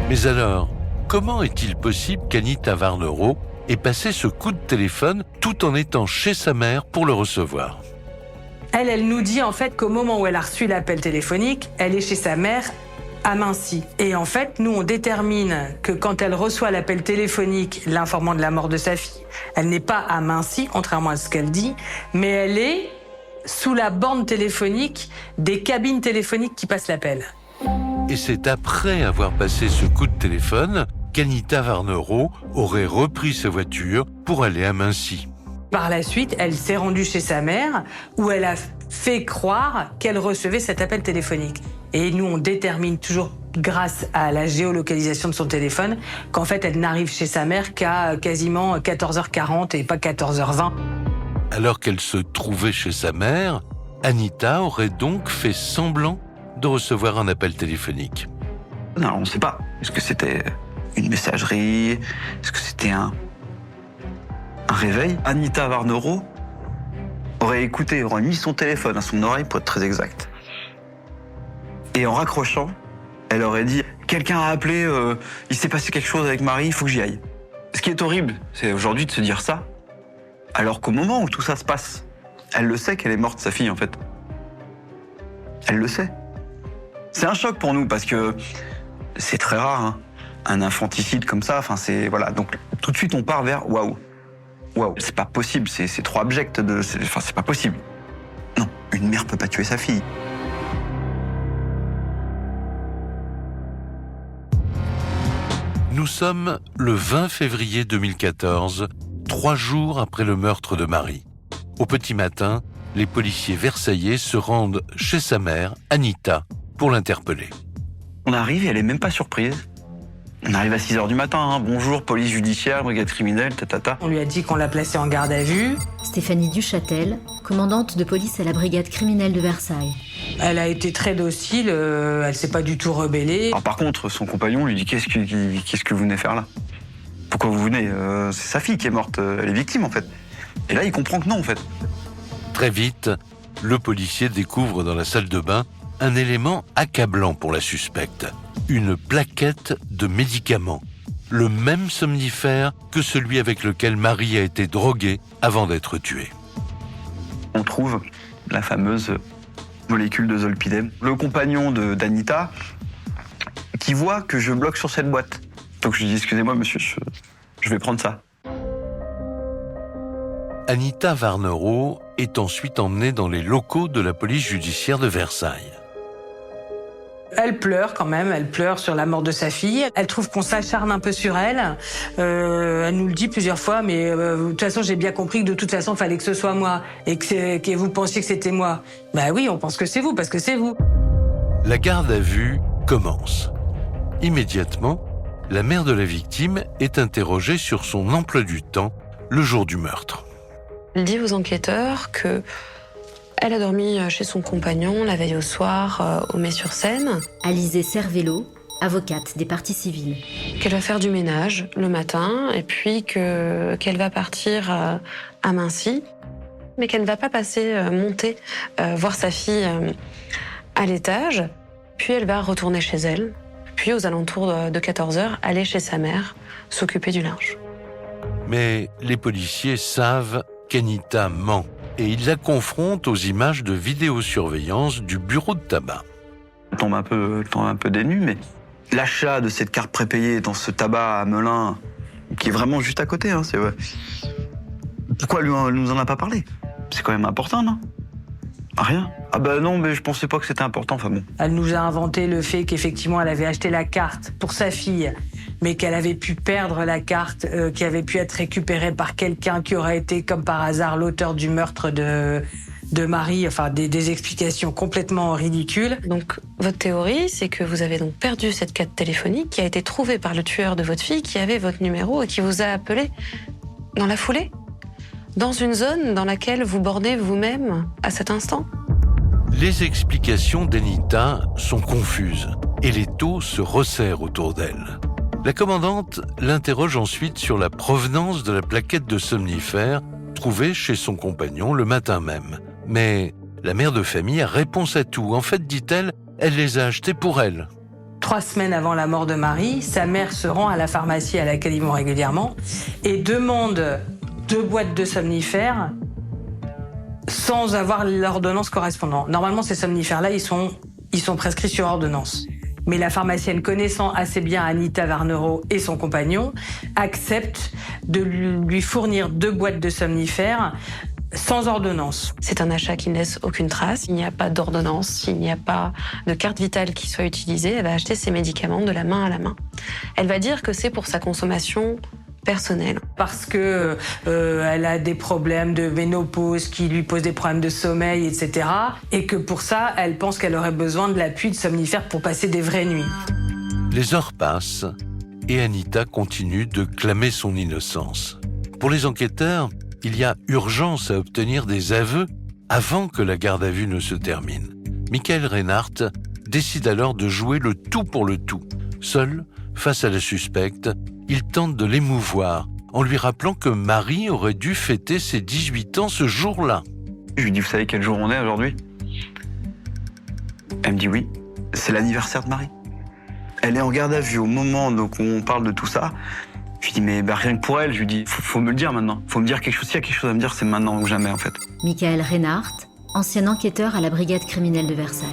Mais alors, comment est-il possible qu'Anita Varnero ait passé ce coup de téléphone tout en étant chez sa mère pour le recevoir? Elle nous dit en fait qu'au moment où elle a reçu l'appel téléphonique, elle est chez sa mère à Mincy. Et en fait, nous, on détermine que quand elle reçoit l'appel téléphonique l'informant de la mort de sa fille, elle n'est pas à Mincy, contrairement à ce qu'elle dit, mais elle est sous la bande téléphonique des cabines téléphoniques qui passent l'appel. Et c'est après avoir passé ce coup de téléphone qu'Anita Varnero aurait repris sa voiture pour aller à Mincy. Par la suite, elle s'est rendue chez sa mère où elle a fait croire qu'elle recevait cet appel téléphonique. Et nous, on détermine toujours, grâce à la géolocalisation de son téléphone, qu'en fait, elle n'arrive chez sa mère qu'à quasiment 14h40 et pas 14h20. Alors qu'elle se trouvait chez sa mère, Anita aurait donc fait semblant de recevoir un appel téléphonique. Non, on ne sait pas. Est-ce que c'était une messagerie? Est-ce que c'était un réveil? Anita Varnero aurait écouté, aurait mis son téléphone à son oreille pour être très exact. Et en raccrochant, elle aurait dit « Quelqu'un a appelé, il s'est passé quelque chose avec Marie, il faut que j'y aille ». Ce qui est horrible, c'est aujourd'hui de se dire ça, alors qu'au moment où tout ça se passe, elle le sait qu'elle est morte, sa fille, en fait. Elle le sait. C'est un choc pour nous, parce que c'est très rare, hein, un infanticide comme ça. Enfin, c'est... Voilà. Donc, tout de suite, on part vers « Waouh, waouh, c'est pas possible, c'est trop abject de... Enfin, c'est pas possible. » Non, une mère peut pas tuer sa fille. Nous sommes le 20 février 2014, 3 jours après le meurtre de Marie. Au petit matin, les policiers versaillais se rendent chez sa mère, Anita, pour l'interpeller. On arrive et elle est même pas surprise. On arrive à 6h du matin, hein. Bonjour, police judiciaire, brigade criminelle, tatata. On lui a dit qu'on l'a placée en garde à vue. Stéphanie Duchâtel, commandante de police à la brigade criminelle de Versailles. Elle a été très docile, elle s'est pas du tout rebellée. Alors, par contre, son compagnon lui dit qu'est-ce que vous venez faire là? Pourquoi vous venez? C'est sa fille qui est morte, elle est victime en fait. Et là, il comprend que non en fait. Très vite, le policier découvre dans la salle de bain un élément accablant pour la suspecte. Une plaquette de médicaments. le même somnifère que celui avec lequel Marie a été droguée avant d'être tuée. On trouve la fameuse molécule de zolpidem. Le compagnon d'Anita, qui voit que je bloque sur cette boîte. Donc je lui dis, excusez-moi monsieur, je vais prendre ça. Anita Varnereau est ensuite emmenée dans les locaux de la police judiciaire de Versailles. Elle pleure quand même, elle pleure sur la mort de sa fille. Elle trouve qu'on s'acharne un peu sur elle. Elle nous le dit plusieurs fois, mais de toute façon, j'ai bien compris que de toute façon, il fallait que ce soit moi et que vous pensiez que c'était moi. Bah oui, on pense que c'est vous, parce que c'est vous. La garde à vue commence. Immédiatement, la mère de la victime est interrogée sur son emploi du temps le jour du meurtre. Elle dit aux enquêteurs que elle a dormi chez son compagnon la veille au soir au Mai-sur-Seine. Alizée Cervello, avocate des parties civiles. Qu'elle va faire du ménage le matin et puis qu'elle va partir à Mincy, mais qu'elle ne va pas monter voir sa fille à l'étage. Puis elle va retourner chez elle. Puis aux alentours de 14h, aller chez sa mère, s'occuper du linge. Mais les policiers savent qu'Anita ment et ils la confrontent aux images de vidéosurveillance du bureau de tabac. Je tombe un peu dénu, mais l'achat de cette carte prépayée dans ce tabac à Melun, qui est vraiment juste à côté, hein, c'est vrai. Pourquoi elle nous en a pas parlé? C'est quand même important, non? Rien. Ah bah non, mais je pensais pas que c'était important, enfin bon. Elle nous a inventé le fait qu'effectivement, elle avait acheté la carte pour sa fille, mais qu'elle avait pu perdre la carte, qui avait pu être récupérée par quelqu'un qui aurait été, comme par hasard, l'auteur du meurtre de Marie, enfin des explications complètement ridicules. Donc, votre théorie, c'est que vous avez donc perdu cette carte téléphonique qui a été trouvée par le tueur de votre fille, qui avait votre numéro et qui vous a appelé dans la foulée, dans une zone dans laquelle vous bornez vous-même à cet instant. Les explications d'Anita sont confuses et les taux se resserrent autour d'elle. La commandante l'interroge ensuite sur la provenance de la plaquette de somnifères trouvée chez son compagnon le matin même. Mais la mère de famille a réponse à tout. En fait, dit-elle, elle les a achetés pour elle. 3 semaines avant la mort de Marie, sa mère se rend à la pharmacie à laquelle ils vont régulièrement et demande 2 boîtes de somnifères sans avoir l'ordonnance correspondante. Normalement, ces somnifères-là, ils sont prescrits sur ordonnance. Mais la pharmacienne, connaissant assez bien Anita Varnereau et son compagnon, accepte de lui fournir 2 boîtes de somnifères sans ordonnance. C'est un achat qui ne laisse aucune trace. Il n'y a pas d'ordonnance, il n'y a pas de carte vitale qui soit utilisée. Elle va acheter ses médicaments de la main à la main. Elle va dire que c'est pour sa consommation personnelle. Parce que elle a des problèmes de ménopause qui lui posent des problèmes de sommeil, etc. Et que pour ça, elle pense qu'elle aurait besoin de l'appui de somnifères pour passer des vraies nuits. Les heures passent et Anita continue de clamer son innocence. Pour les enquêteurs, il y a urgence à obtenir des aveux avant que la garde à vue ne se termine. Michael Reinhardt décide alors de jouer le tout pour le tout. Seul, face à la suspecte, il tente de l'émouvoir en lui rappelant que Marie aurait dû fêter ses 18 ans ce jour-là. Je lui dis, vous savez quel jour on est aujourd'hui? Elle me dit oui, c'est l'anniversaire de Marie. Elle est en garde à vue au moment donc, où on parle de tout ça. Je lui dis, mais rien que pour elle, je lui dis, faut me le dire maintenant. Faut me dire quelque chose. S'il y a quelque chose à me dire, c'est maintenant ou jamais en fait. Michael Reinhardt, ancien enquêteur à la brigade criminelle de Versailles.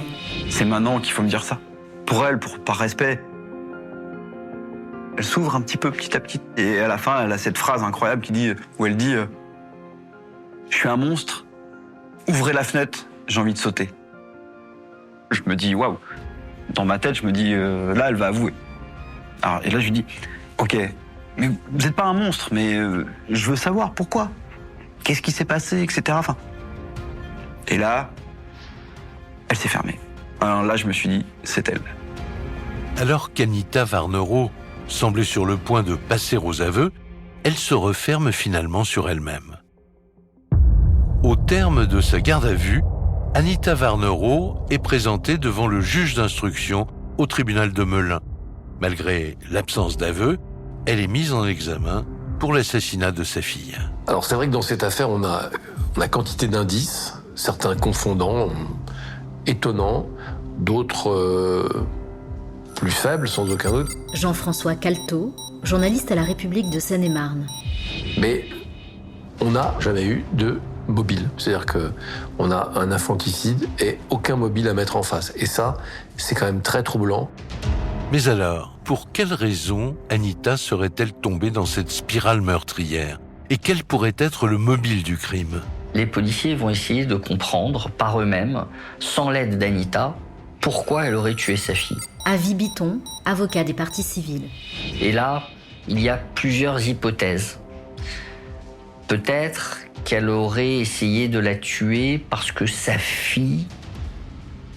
C'est maintenant qu'il faut me dire ça. Pour elle, par respect. Elle s'ouvre un petit peu petit à petit. Et à la fin, elle a cette phrase incroyable où elle dit « Je suis un monstre, ouvrez la fenêtre, j'ai envie de sauter. » Je me dis « Waouh !» Dans ma tête, je me dis là, elle va avouer. Alors, et là, je lui dis « Ok, mais vous n'êtes pas un monstre, mais je veux savoir pourquoi. Qu'est-ce qui s'est passé, etc. » Enfin, et là, elle s'est fermée. Alors là, je me suis dit « C'est elle. » Alors qu'Anita Varnereau semblait sur le point de passer aux aveux, elle se referme finalement sur elle-même. Au terme de sa garde à vue, Anita Varnereau est présentée devant le juge d'instruction au tribunal de Melun. Malgré l'absence d'aveu, elle est mise en examen pour l'assassinat de sa fille. Alors c'est vrai que dans cette affaire, on a quantité d'indices, certains confondants, étonnants, d'autres plus faibles, sans aucun doute. Jean-François Calto, journaliste à la République de Seine-et-Marne. Mais on n'a jamais eu de mobile. C'est-à-dire qu'on a un infanticide et aucun mobile à mettre en face. Et ça, c'est quand même très troublant. Mais alors, pour quelles raisons Anita serait-elle tombée dans cette spirale meurtrière? Et quel pourrait être le mobile du crime? Les policiers vont essayer de comprendre par eux-mêmes, sans l'aide d'Anita, pourquoi elle aurait tué sa fille. Avis Biton, avocat des parties civiles. Et là, il y a plusieurs hypothèses. Peut-être qu'elle aurait essayé de la tuer parce que sa fille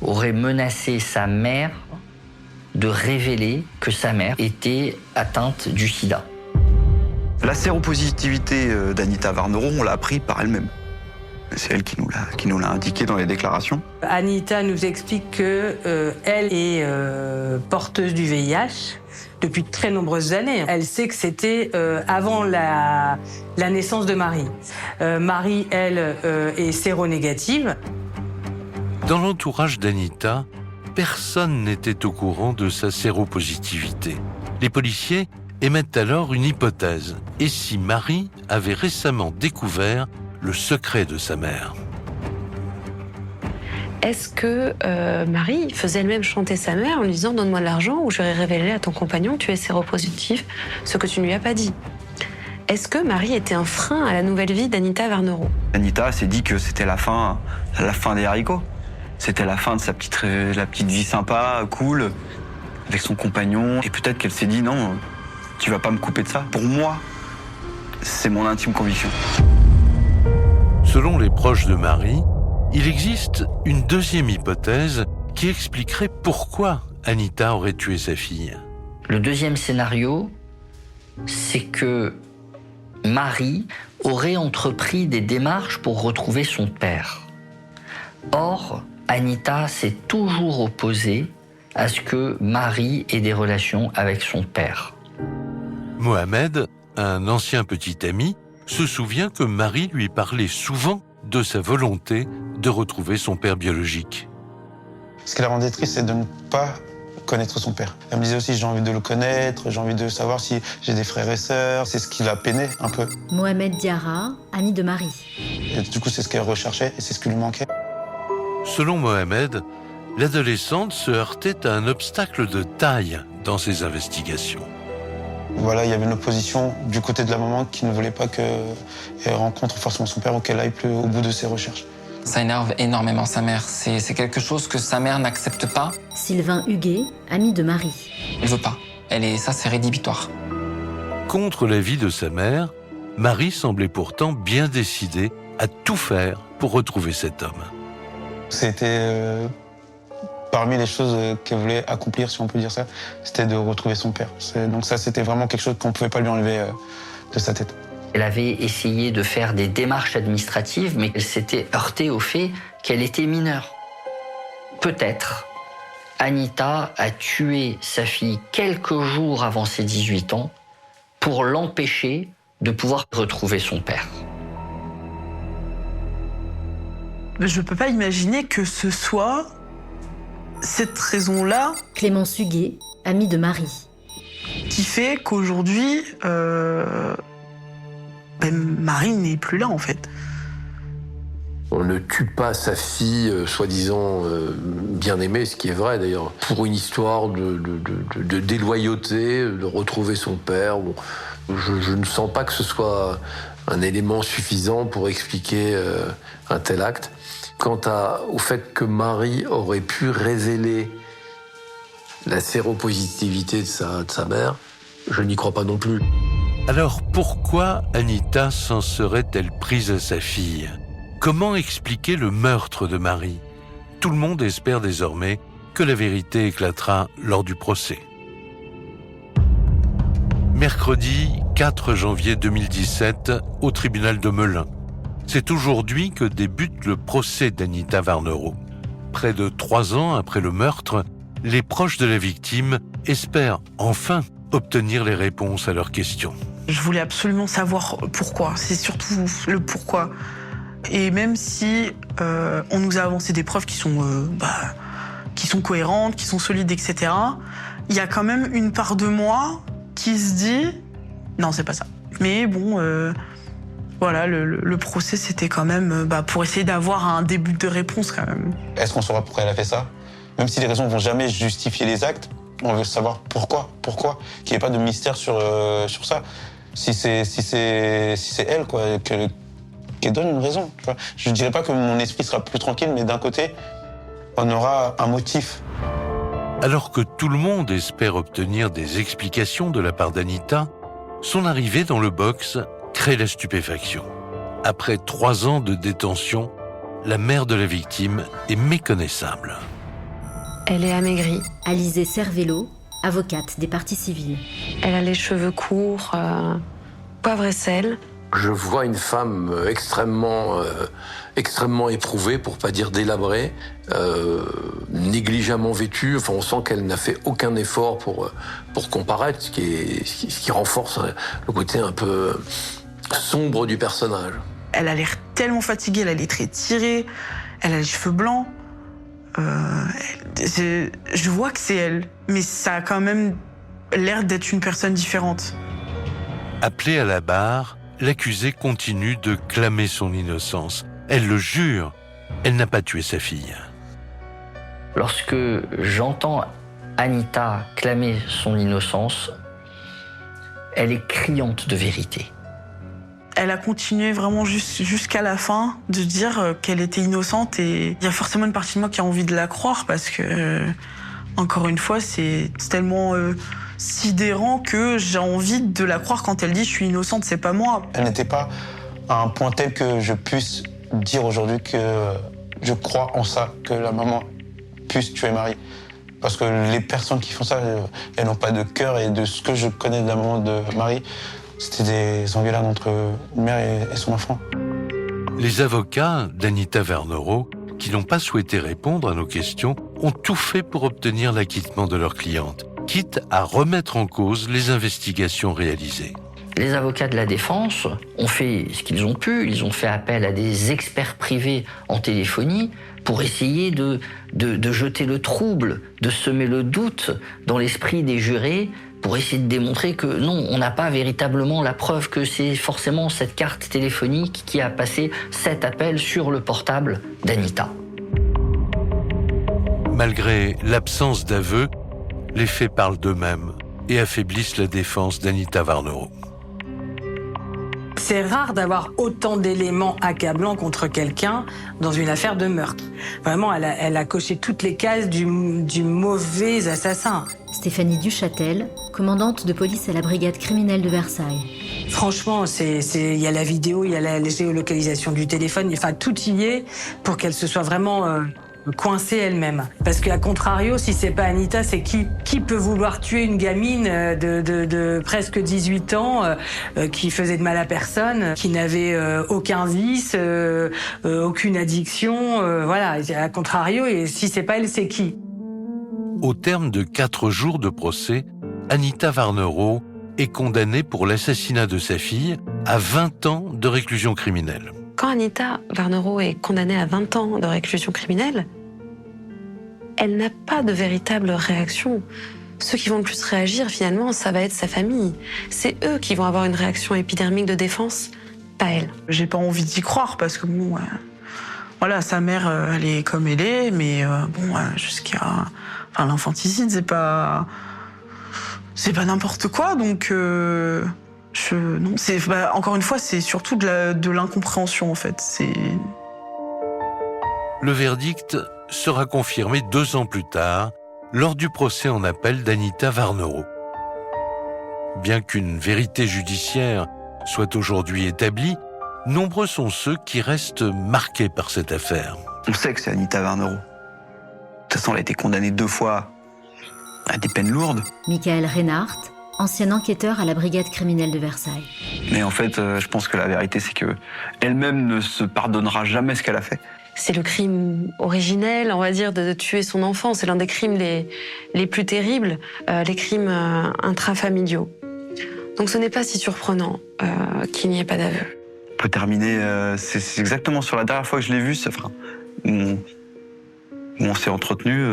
aurait menacé sa mère de révéler que sa mère était atteinte du sida. La séropositivité d'Anita Varneron, on l'a appris par elle-même. C'est elle qui nous l'a indiqué dans les déclarations. Anita nous explique que elle est porteuse du VIH depuis de très nombreuses années. Elle sait que c'était avant la naissance de Marie. Marie, elle, est séronégative. Dans l'entourage d'Anita, personne n'était au courant de sa séropositivité. Les policiers émettent alors une hypothèse. Et si Marie avait récemment découvert le secret de sa mère? Est-ce que Marie faisait elle-même chanter sa mère en lui disant « Donne-moi de l'argent ou je vais révéler à ton compagnon que tu es séropositif, ce que tu ne lui as pas dit ». Est-ce que Marie était un frein à la nouvelle vie d'Anita Varneron? Anita s'est dit que c'était la fin des haricots. C'était la fin de la petite vie sympa, cool, avec son compagnon. Et peut-être qu'elle s'est dit « Non, tu vas pas me couper de ça ». Pour moi, c'est mon intime conviction. Selon les proches de Marie, il existe une deuxième hypothèse qui expliquerait pourquoi Anita aurait tué sa fille. Le deuxième scénario, c'est que Marie aurait entrepris des démarches pour retrouver son père. Or, Anita s'est toujours opposée à ce que Marie ait des relations avec son père. Mohamed, un ancien petit ami, se souvient que Marie lui parlait souvent de sa volonté de retrouver son père biologique. Ce qui la rendait triste, c'est de ne pas connaître son père. Elle me disait aussi, j'ai envie de le connaître, j'ai envie de savoir si j'ai des frères et sœurs. C'est ce qui la peinait un peu. Mohamed Diarra, ami de Marie. Et du coup, c'est ce qu'elle recherchait et c'est ce qui lui manquait. Selon Mohamed, l'adolescente se heurtait à un obstacle de taille dans ses investigations. Voilà, il y avait une opposition du côté de la maman qui ne voulait pas qu'elle rencontre forcément son père ou qu'elle aille plus au bout de ses recherches. Ça énerve énormément sa mère. C'est quelque chose que sa mère n'accepte pas. Sylvain Huguet, ami de Marie. Elle veut pas. Ça, c'est rédhibitoire. Contre l'avis de sa mère, Marie semblait pourtant bien décidée à tout faire pour retrouver cet homme. C'était parmi les choses qu'elle voulait accomplir, si on peut dire ça, c'était de retrouver son père. Donc ça, c'était vraiment quelque chose qu'on ne pouvait pas lui enlever de sa tête. Elle avait essayé de faire des démarches administratives, mais elle s'était heurtée au fait qu'elle était mineure. Peut-être, Anita a tué sa fille quelques jours avant ses 18 ans pour l'empêcher de pouvoir retrouver son père. Je peux pas imaginer que ce soit cette raison-là Clémence Huguet, ami de Marie. qui fait qu'aujourd'hui, Marie n'est plus là en fait. On ne tue pas sa fille, soi-disant bien aimée, ce qui est vrai d'ailleurs, pour une histoire de déloyauté, de retrouver son père. Bon, je ne sens pas que ce soit un élément suffisant pour expliquer un tel acte. Quant au fait que Marie aurait pu révéler la séropositivité de sa mère, je n'y crois pas non plus. Alors pourquoi Anita s'en serait-elle prise à sa fille? Comment expliquer le meurtre de Marie? Tout le monde espère désormais que la vérité éclatera lors du procès. Mercredi 4 janvier 2017, au tribunal de Melun. C'est aujourd'hui que débute le procès d'Anita Varneron. Près de 3 ans après le meurtre, les proches de la victime espèrent enfin obtenir les réponses à leurs questions. Je voulais absolument savoir pourquoi. C'est surtout le pourquoi. Et même si on nous a avancé des preuves qui sont cohérentes, qui sont solides, etc., il y a quand même une part de moi qui se dit non, c'est pas ça. Mais bon, voilà, le procès, c'était quand même pour essayer d'avoir un début de réponse quand même. Est-ce qu'on saura pourquoi elle a fait ça? Même si les raisons vont jamais justifier les actes, on veut savoir pourquoi, qu'il n'y ait pas de mystère sur ça. Si c'est elle, quoi, qu'elle donne une raison. Tu vois. Je ne dirais pas que mon esprit sera plus tranquille, mais d'un côté, on aura un motif. Alors que tout le monde espère obtenir des explications de la part d'Anita, son arrivée dans le box crée la stupéfaction. Après 3 ans de détention, la mère de la victime est méconnaissable. Elle est amaigrie. Alizée Cervello, avocate des parties civiles. Elle a les cheveux courts, poivre et sel. Je vois une femme extrêmement éprouvée, pour pas dire délabrée, négligemment vêtue. Enfin, on sent qu'elle n'a fait aucun effort pour comparaître, ce qui renforce le côté un peu sombre du personnage. Elle a l'air tellement fatiguée, elle a les traits tirés, elle a les cheveux blancs. Je vois que c'est elle, mais ça a quand même l'air d'être une personne différente. Appelée à la barre, l'accusée continue de clamer son innocence. Elle le jure, elle n'a pas tué sa fille. Lorsque j'entends Anita clamer son innocence, elle est criante de vérité. Elle a continué vraiment jusqu'à la fin de dire qu'elle était innocente, et il y a forcément une partie de moi qui a envie de la croire parce que, encore une fois, c'est tellement sidérant que j'ai envie de la croire quand elle dit « je suis innocente, c'est pas moi ». Elle n'était pas à un point tel que je puisse dire aujourd'hui que je crois en ça, que la maman puisse tuer Marie. Parce que les personnes qui font ça, elles n'ont pas de cœur, et de ce que je connais de la maman de Marie, c'était des engueulades entre une mère et son enfant. Les avocats d'Anita Varnero, qui n'ont pas souhaité répondre à nos questions, ont tout fait pour obtenir l'acquittement de leur cliente, quitte à remettre en cause les investigations réalisées. Les avocats de la défense ont fait ce qu'ils ont pu. Ils ont fait appel à des experts privés en téléphonie pour essayer de jeter le trouble, de semer le doute dans l'esprit des jurés, pour essayer de démontrer que non, on n'a pas véritablement la preuve que c'est forcément cette carte téléphonique qui a passé 7 appels sur le portable d'Anita. Malgré l'absence d'aveu, les faits parlent d'eux-mêmes et affaiblissent la défense d'Anita Varnero. C'est rare d'avoir autant d'éléments accablants contre quelqu'un dans une affaire de meurtre. Vraiment, elle a coché toutes les cases du mauvais assassin. Stéphanie Duchâtel, commandante de police à la brigade criminelle de Versailles. Franchement, il y a la vidéo, il y a la géolocalisation du téléphone, enfin tout y est pour qu'elle se soit vraiment coincée elle-même. Parce qu'à contrario, si c'est pas Anita, c'est qui peut vouloir tuer une gamine de presque 18 ans qui faisait de mal à personne, qui n'avait aucun vice, aucune addiction, voilà. À contrario, et si c'est pas elle, c'est qui? Au terme de 4 jours de procès, Anita Varnero est condamnée pour l'assassinat de sa fille à 20 ans de réclusion criminelle. Quand Anita Varnero est condamnée à 20 ans de réclusion criminelle, elle n'a pas de véritable réaction. Ceux qui vont le plus réagir, finalement, ça va être sa famille. C'est eux qui vont avoir une réaction épidermique de défense, pas elle. J'ai pas envie d'y croire parce que bon, voilà, sa mère, elle est comme elle est, mais bon, jusqu'à, enfin, l'infanticide, c'est pas n'importe quoi, donc non, encore une fois, c'est surtout de l'incompréhension en fait. Le verdict sera confirmé 2 ans plus tard, lors du procès en appel d'Anita Varnero. Bien qu'une vérité judiciaire soit aujourd'hui établie, nombreux sont ceux qui restent marqués par cette affaire. On sait que c'est Anita Varnero. De toute façon, elle a été condamnée 2 fois à des peines lourdes. Michael Reinhardt, ancien enquêteur à la brigade criminelle de Versailles. Mais en fait, je pense que la vérité, c'est que elle-même ne se pardonnera jamais ce qu'elle a fait. C'est le crime originel, on va dire, de tuer son enfant. C'est l'un des crimes les plus terribles, les crimes intrafamiliaux. Donc ce n'est pas si surprenant qu'il n'y ait pas d'aveu. On peut terminer, c'est exactement sur la dernière fois que je l'ai vue, on s'est entretenu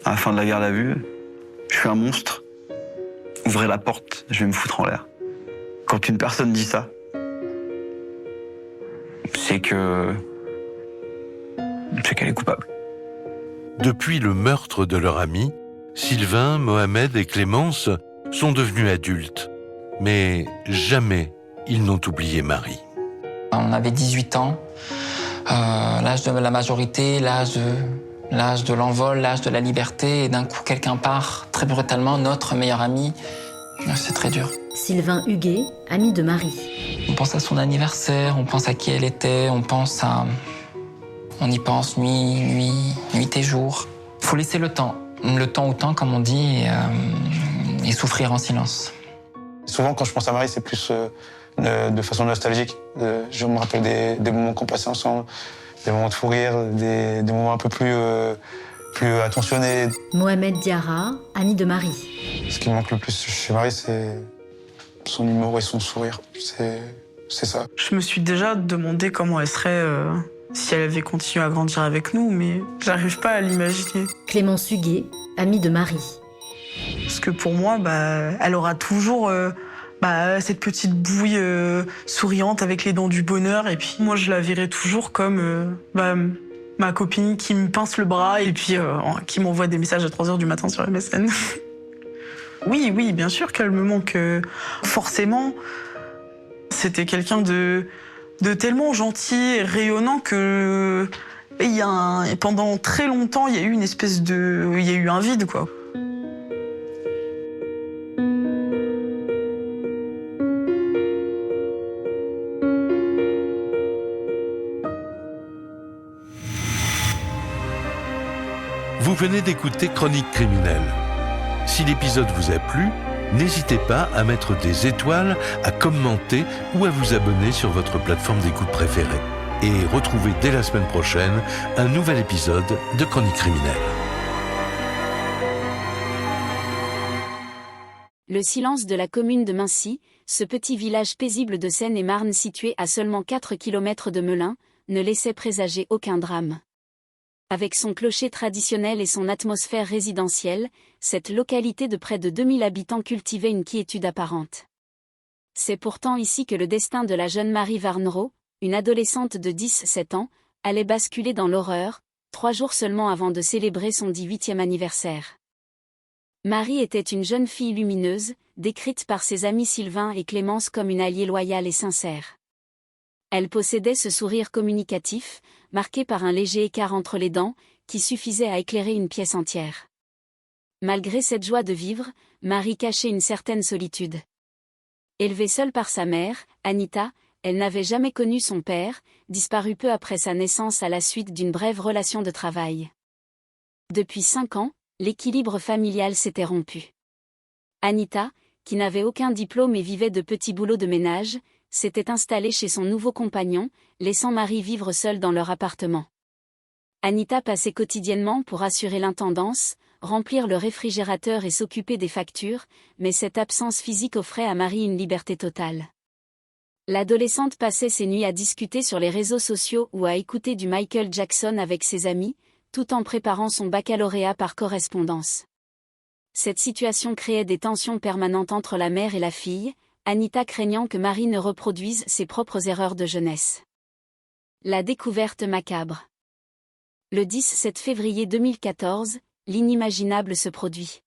à la fin de la garde à vue. Je suis un monstre. ouvrez la porte, je vais me foutre en l'air. Quand une personne dit ça, c'est qu'elle est coupable. Depuis le meurtre de leur ami, Sylvain, Mohamed et Clémence sont devenus adultes. Mais jamais ils n'ont oublié Marie. On avait 18 ans, l'âge de la majorité, l'âge de l'envol, l'âge de la liberté, et d'un coup quelqu'un part très brutalement, notre meilleur ami. C'est très dur. Sylvain Huguet, ami de Marie. On pense à son anniversaire, on pense à qui elle était, on y pense nuit et jour. Faut laisser le temps au temps comme on dit, et souffrir en silence. Souvent, quand je pense à Marie, c'est plus de façon nostalgique. Je me rappelle des moments qu'on passait ensemble, des moments de fou rire, des moments un peu plus attentionnés. Mohamed Diarra, ami de Marie. Ce qui me manque le plus chez Marie, c'est son humour et son sourire. C'est ça. Je me suis déjà demandé comment elle serait si elle avait continué à grandir avec nous, mais j'arrive pas à l'imaginer. Clémence Huguet, amie de Marie. Parce que pour moi, elle aura toujours cette petite bouille souriante avec les dents du bonheur. Et puis moi, je la verrai toujours comme ma copine qui me pince le bras et puis qui m'envoie des messages à 3h du matin sur MSN. Oui, bien sûr qu'elle me manque. Forcément, c'était quelqu'un de tellement gentil et rayonnant que pendant très longtemps, il y a eu une espèce de... Il y a eu un vide, quoi. Vous venez d'écouter Chronique criminelle. Si l'épisode vous a plu, n'hésitez pas à mettre des étoiles, à commenter ou à vous abonner sur votre plateforme d'écoute préférée. Et retrouvez dès la semaine prochaine un nouvel épisode de Chronique criminelle. Le silence de la commune de Mincy, ce petit village paisible de Seine-et-Marne situé à seulement 4 km de Melun, ne laissait présager aucun drame. Avec son clocher traditionnel et son atmosphère résidentielle, cette localité de près de 2000 habitants cultivait une quiétude apparente. C'est pourtant ici que le destin de la jeune Marie Varneraud, une adolescente de 17 ans, allait basculer dans l'horreur, 3 jours seulement avant de célébrer son 18e anniversaire. Marie était une jeune fille lumineuse, décrite par ses amis Sylvain et Clémence comme une alliée loyale et sincère. Elle possédait ce sourire communicatif, marqué par un léger écart entre les dents, qui suffisait à éclairer une pièce entière. Malgré cette joie de vivre, Marie cachait une certaine solitude. Élevée seule par sa mère, Anita, elle n'avait jamais connu son père, disparu peu après sa naissance à la suite d'une brève relation de travail. Depuis 5 ans, l'équilibre familial s'était rompu. Anita, qui n'avait aucun diplôme et vivait de petits boulots de ménage, s'était installée chez son nouveau compagnon, laissant Marie vivre seule dans leur appartement. Anita passait quotidiennement pour assurer l'intendance, remplir le réfrigérateur et s'occuper des factures, mais cette absence physique offrait à Marie une liberté totale. L'adolescente passait ses nuits à discuter sur les réseaux sociaux ou à écouter du Michael Jackson avec ses amis, tout en préparant son baccalauréat par correspondance. Cette situation créait des tensions permanentes entre la mère et la fille, Anita craignant que Marie ne reproduise ses propres erreurs de jeunesse. La découverte macabre. Le 17 février 2014, l'inimaginable se produit.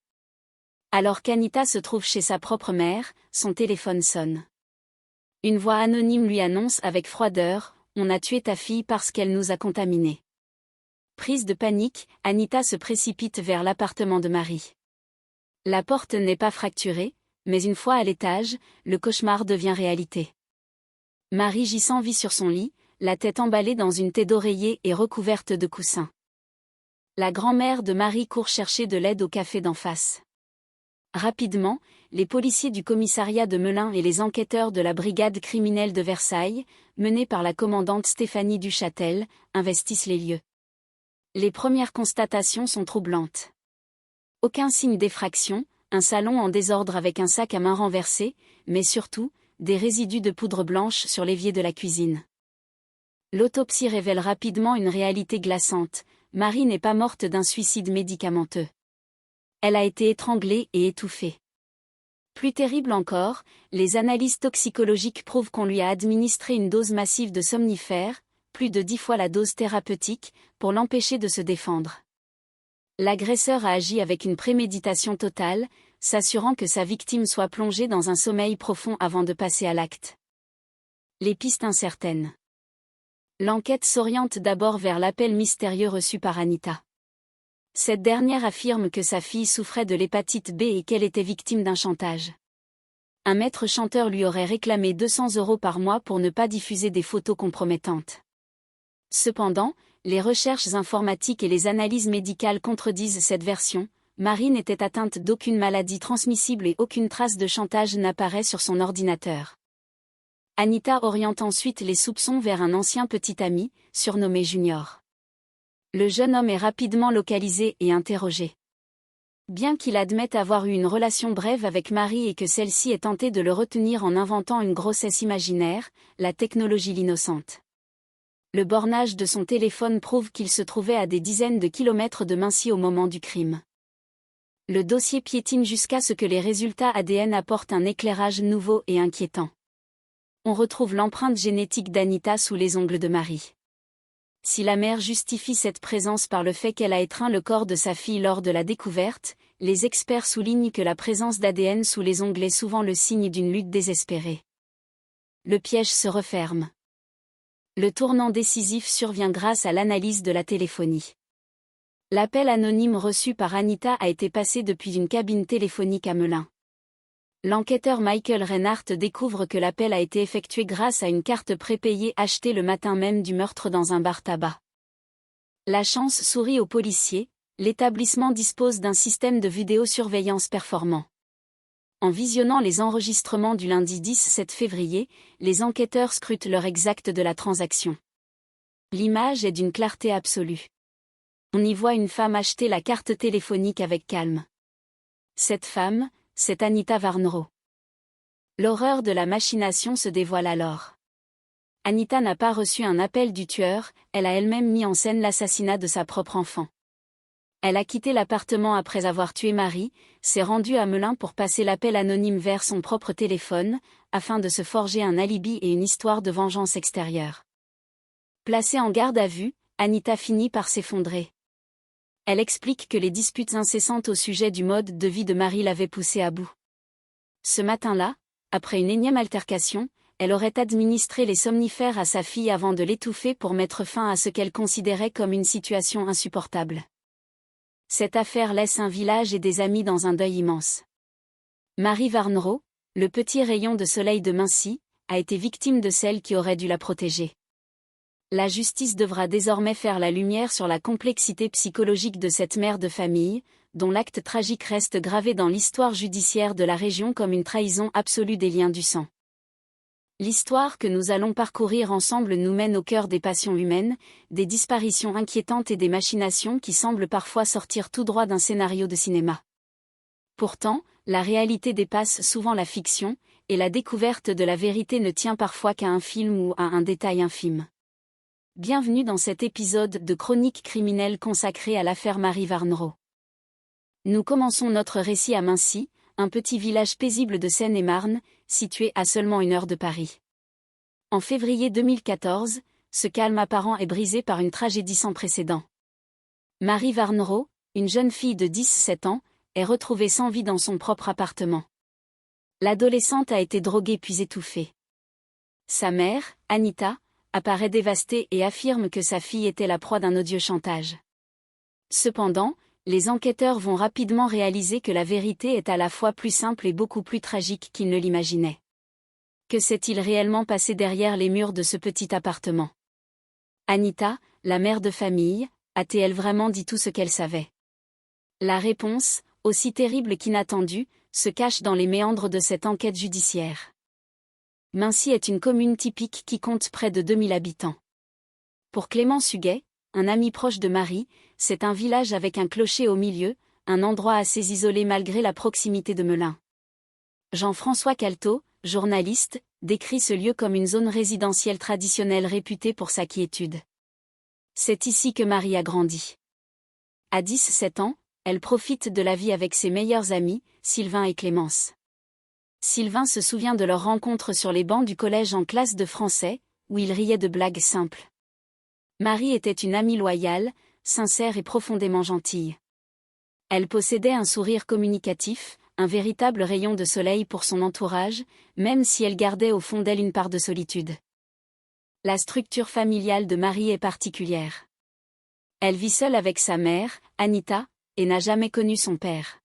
Alors qu'Anita se trouve chez sa propre mère, son téléphone sonne. Une voix anonyme lui annonce avec froideur « On a tué ta fille parce qu'elle nous a contaminés ». Prise de panique, Anita se précipite vers l'appartement de Marie. La porte n'est pas fracturée, mais une fois à l'étage, le cauchemar devient réalité. Marie gît sans vie sur son lit, la tête emballée dans une tête d'oreiller et recouverte de coussins. La grand-mère de Marie court chercher de l'aide au café d'en face. Rapidement, les policiers du commissariat de Melun et les enquêteurs de la brigade criminelle de Versailles, menés par la commandante Stéphanie Duchâtel, investissent les lieux. Les premières constatations sont troublantes. Aucun signe d'effraction, un salon en désordre avec un sac à main renversé, mais surtout, des résidus de poudre blanche sur l'évier de la cuisine. L'autopsie révèle rapidement une réalité glaçante, Marie n'est pas morte d'un suicide médicamenteux. Elle a été étranglée et étouffée. Plus terrible encore, les analyses toxicologiques prouvent qu'on lui a administré une dose massive de somnifères, plus de 10 fois la dose thérapeutique, pour l'empêcher de se défendre. L'agresseur a agi avec une préméditation totale, s'assurant que sa victime soit plongée dans un sommeil profond avant de passer à l'acte. Les pistes incertaines. L'enquête s'oriente d'abord vers l'appel mystérieux reçu par Anita. Cette dernière affirme que sa fille souffrait de l'hépatite B et qu'elle était victime d'un chantage. Un maître chanteur lui aurait réclamé 200 € par mois pour ne pas diffuser des photos compromettantes. Cependant, les recherches informatiques et les analyses médicales contredisent cette version. Marie n'était atteinte d'aucune maladie transmissible et aucune trace de chantage n'apparaît sur son ordinateur. Anita oriente ensuite les soupçons vers un ancien petit ami, surnommé Junior. Le jeune homme est rapidement localisé et interrogé. Bien qu'il admette avoir eu une relation brève avec Marie et que celle-ci ait tenté de le retenir en inventant une grossesse imaginaire, la technologie l'innocente. Le bornage de son téléphone prouve qu'il se trouvait à des dizaines de kilomètres de Mincy au moment du crime. Le dossier piétine jusqu'à ce que les résultats ADN apportent un éclairage nouveau et inquiétant. On retrouve l'empreinte génétique d'Anita sous les ongles de Marie. Si la mère justifie cette présence par le fait qu'elle a étreint le corps de sa fille lors de la découverte, les experts soulignent que la présence d'ADN sous les ongles est souvent le signe d'une lutte désespérée. Le piège se referme. Le tournant décisif survient grâce à l'analyse de la téléphonie. L'appel anonyme reçu par Anita a été passé depuis une cabine téléphonique à Melun. L'enquêteur Michael Reinhardt découvre que l'appel a été effectué grâce à une carte prépayée achetée le matin même du meurtre dans un bar tabac. La chance sourit aux policiers, l'établissement dispose d'un système de vidéosurveillance performant. En visionnant les enregistrements du lundi 17 février, les enquêteurs scrutent l'heure exacte de la transaction. L'image est d'une clarté absolue. On y voit une femme acheter la carte téléphonique avec calme. Cette femme, c'est Anita Varnero. L'horreur de la machination se dévoile alors. Anita n'a pas reçu un appel du tueur, elle a elle-même mis en scène l'assassinat de sa propre enfant. Elle a quitté l'appartement après avoir tué Marie, s'est rendue à Melun pour passer l'appel anonyme vers son propre téléphone, afin de se forger un alibi et une histoire de vengeance extérieure. Placée en garde à vue, Anita finit par s'effondrer. Elle explique que les disputes incessantes au sujet du mode de vie de Marie l'avaient poussée à bout. Ce matin-là, après une énième altercation, elle aurait administré les somnifères à sa fille avant de l'étouffer pour mettre fin à ce qu'elle considérait comme une situation insupportable. Cette affaire laisse un village et des amis dans un deuil immense. Marie Varnero, le petit rayon de soleil de Mincy, a été victime de celle qui aurait dû la protéger. La justice devra désormais faire la lumière sur la complexité psychologique de cette mère de famille, dont l'acte tragique reste gravé dans l'histoire judiciaire de la région comme une trahison absolue des liens du sang. L'histoire que nous allons parcourir ensemble nous mène au cœur des passions humaines, des disparitions inquiétantes et des machinations qui semblent parfois sortir tout droit d'un scénario de cinéma. Pourtant, la réalité dépasse souvent la fiction, et la découverte de la vérité ne tient parfois qu'à un film ou à un détail infime. Bienvenue dans cet épisode de Chronique criminelle consacré à l'affaire Marie Varnero. Nous commençons notre récit à Mincy, un petit village paisible de Seine-et-Marne, situé à seulement 1 heure de Paris. En février 2014, ce calme apparent est brisé par une tragédie sans précédent. Marie Varnero, une jeune fille de 17 ans, est retrouvée sans vie dans son propre appartement. L'adolescente a été droguée puis étouffée. Sa mère, Anita, apparaît dévastée et affirme que sa fille était la proie d'un odieux chantage. Cependant, les enquêteurs vont rapidement réaliser que la vérité est à la fois plus simple et beaucoup plus tragique qu'ils ne l'imaginaient. Que s'est-il réellement passé derrière les murs de ce petit appartement? Anita, la mère de famille, a-t-elle vraiment dit tout ce qu'elle savait? La réponse, aussi terrible qu'inattendue, se cache dans les méandres de cette enquête judiciaire. Mincy est une commune typique qui compte près de 2000 habitants. Pour Clément Suguet, un ami proche de Marie, c'est un village avec un clocher au milieu, un endroit assez isolé malgré la proximité de Melun. Jean-François Calto, journaliste, décrit ce lieu comme une zone résidentielle traditionnelle réputée pour sa quiétude. C'est ici que Marie a grandi. À 17 ans, elle profite de la vie avec ses meilleurs amis, Sylvain et Clémence. Sylvain se souvient de leur rencontre sur les bancs du collège en classe de français, où ils riaient de blagues simples. Marie était une amie loyale, sincère et profondément gentille. Elle possédait un sourire communicatif, un véritable rayon de soleil pour son entourage, même si elle gardait au fond d'elle une part de solitude. La structure familiale de Marie est particulière. Elle vit seule avec sa mère, Anita, et n'a jamais connu son père.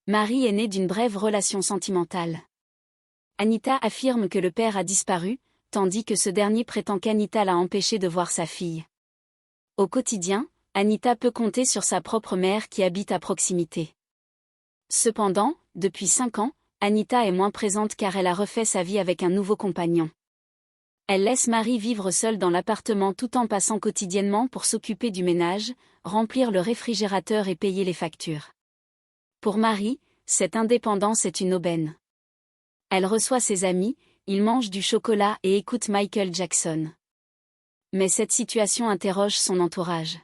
Marie est née d'une brève relation sentimentale. Anita affirme que le père a disparu, tandis que ce dernier prétend qu'Anita l'a empêché de voir sa fille. Au quotidien, Anita peut compter sur sa propre mère qui habite à proximité. Cependant, depuis 5 ans, Anita est moins présente car elle a refait sa vie avec un nouveau compagnon. Elle laisse Marie vivre seule dans l'appartement tout en passant quotidiennement pour s'occuper du ménage, remplir le réfrigérateur et payer les factures. Pour Marie, cette indépendance est une aubaine. Elle reçoit ses amis, ils mangent du chocolat et écoutent Michael Jackson. Mais cette situation interroge son entourage.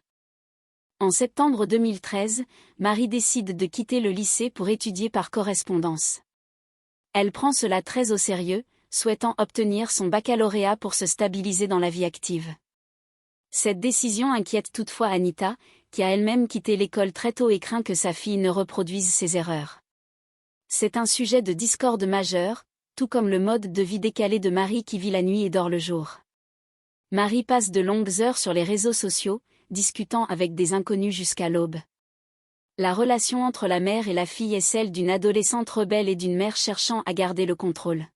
En septembre 2013, Marie décide de quitter le lycée pour étudier par correspondance. Elle prend cela très au sérieux, souhaitant obtenir son baccalauréat pour se stabiliser dans la vie active. Cette décision inquiète toutefois Anita, qui a elle-même quitté l'école très tôt et craint que sa fille ne reproduise ses erreurs. C'est un sujet de discorde majeur, tout comme le mode de vie décalé de Marie qui vit la nuit et dort le jour. Marie passe de longues heures sur les réseaux sociaux, discutant avec des inconnus jusqu'à l'aube. La relation entre la mère et la fille est celle d'une adolescente rebelle et d'une mère cherchant à garder le contrôle.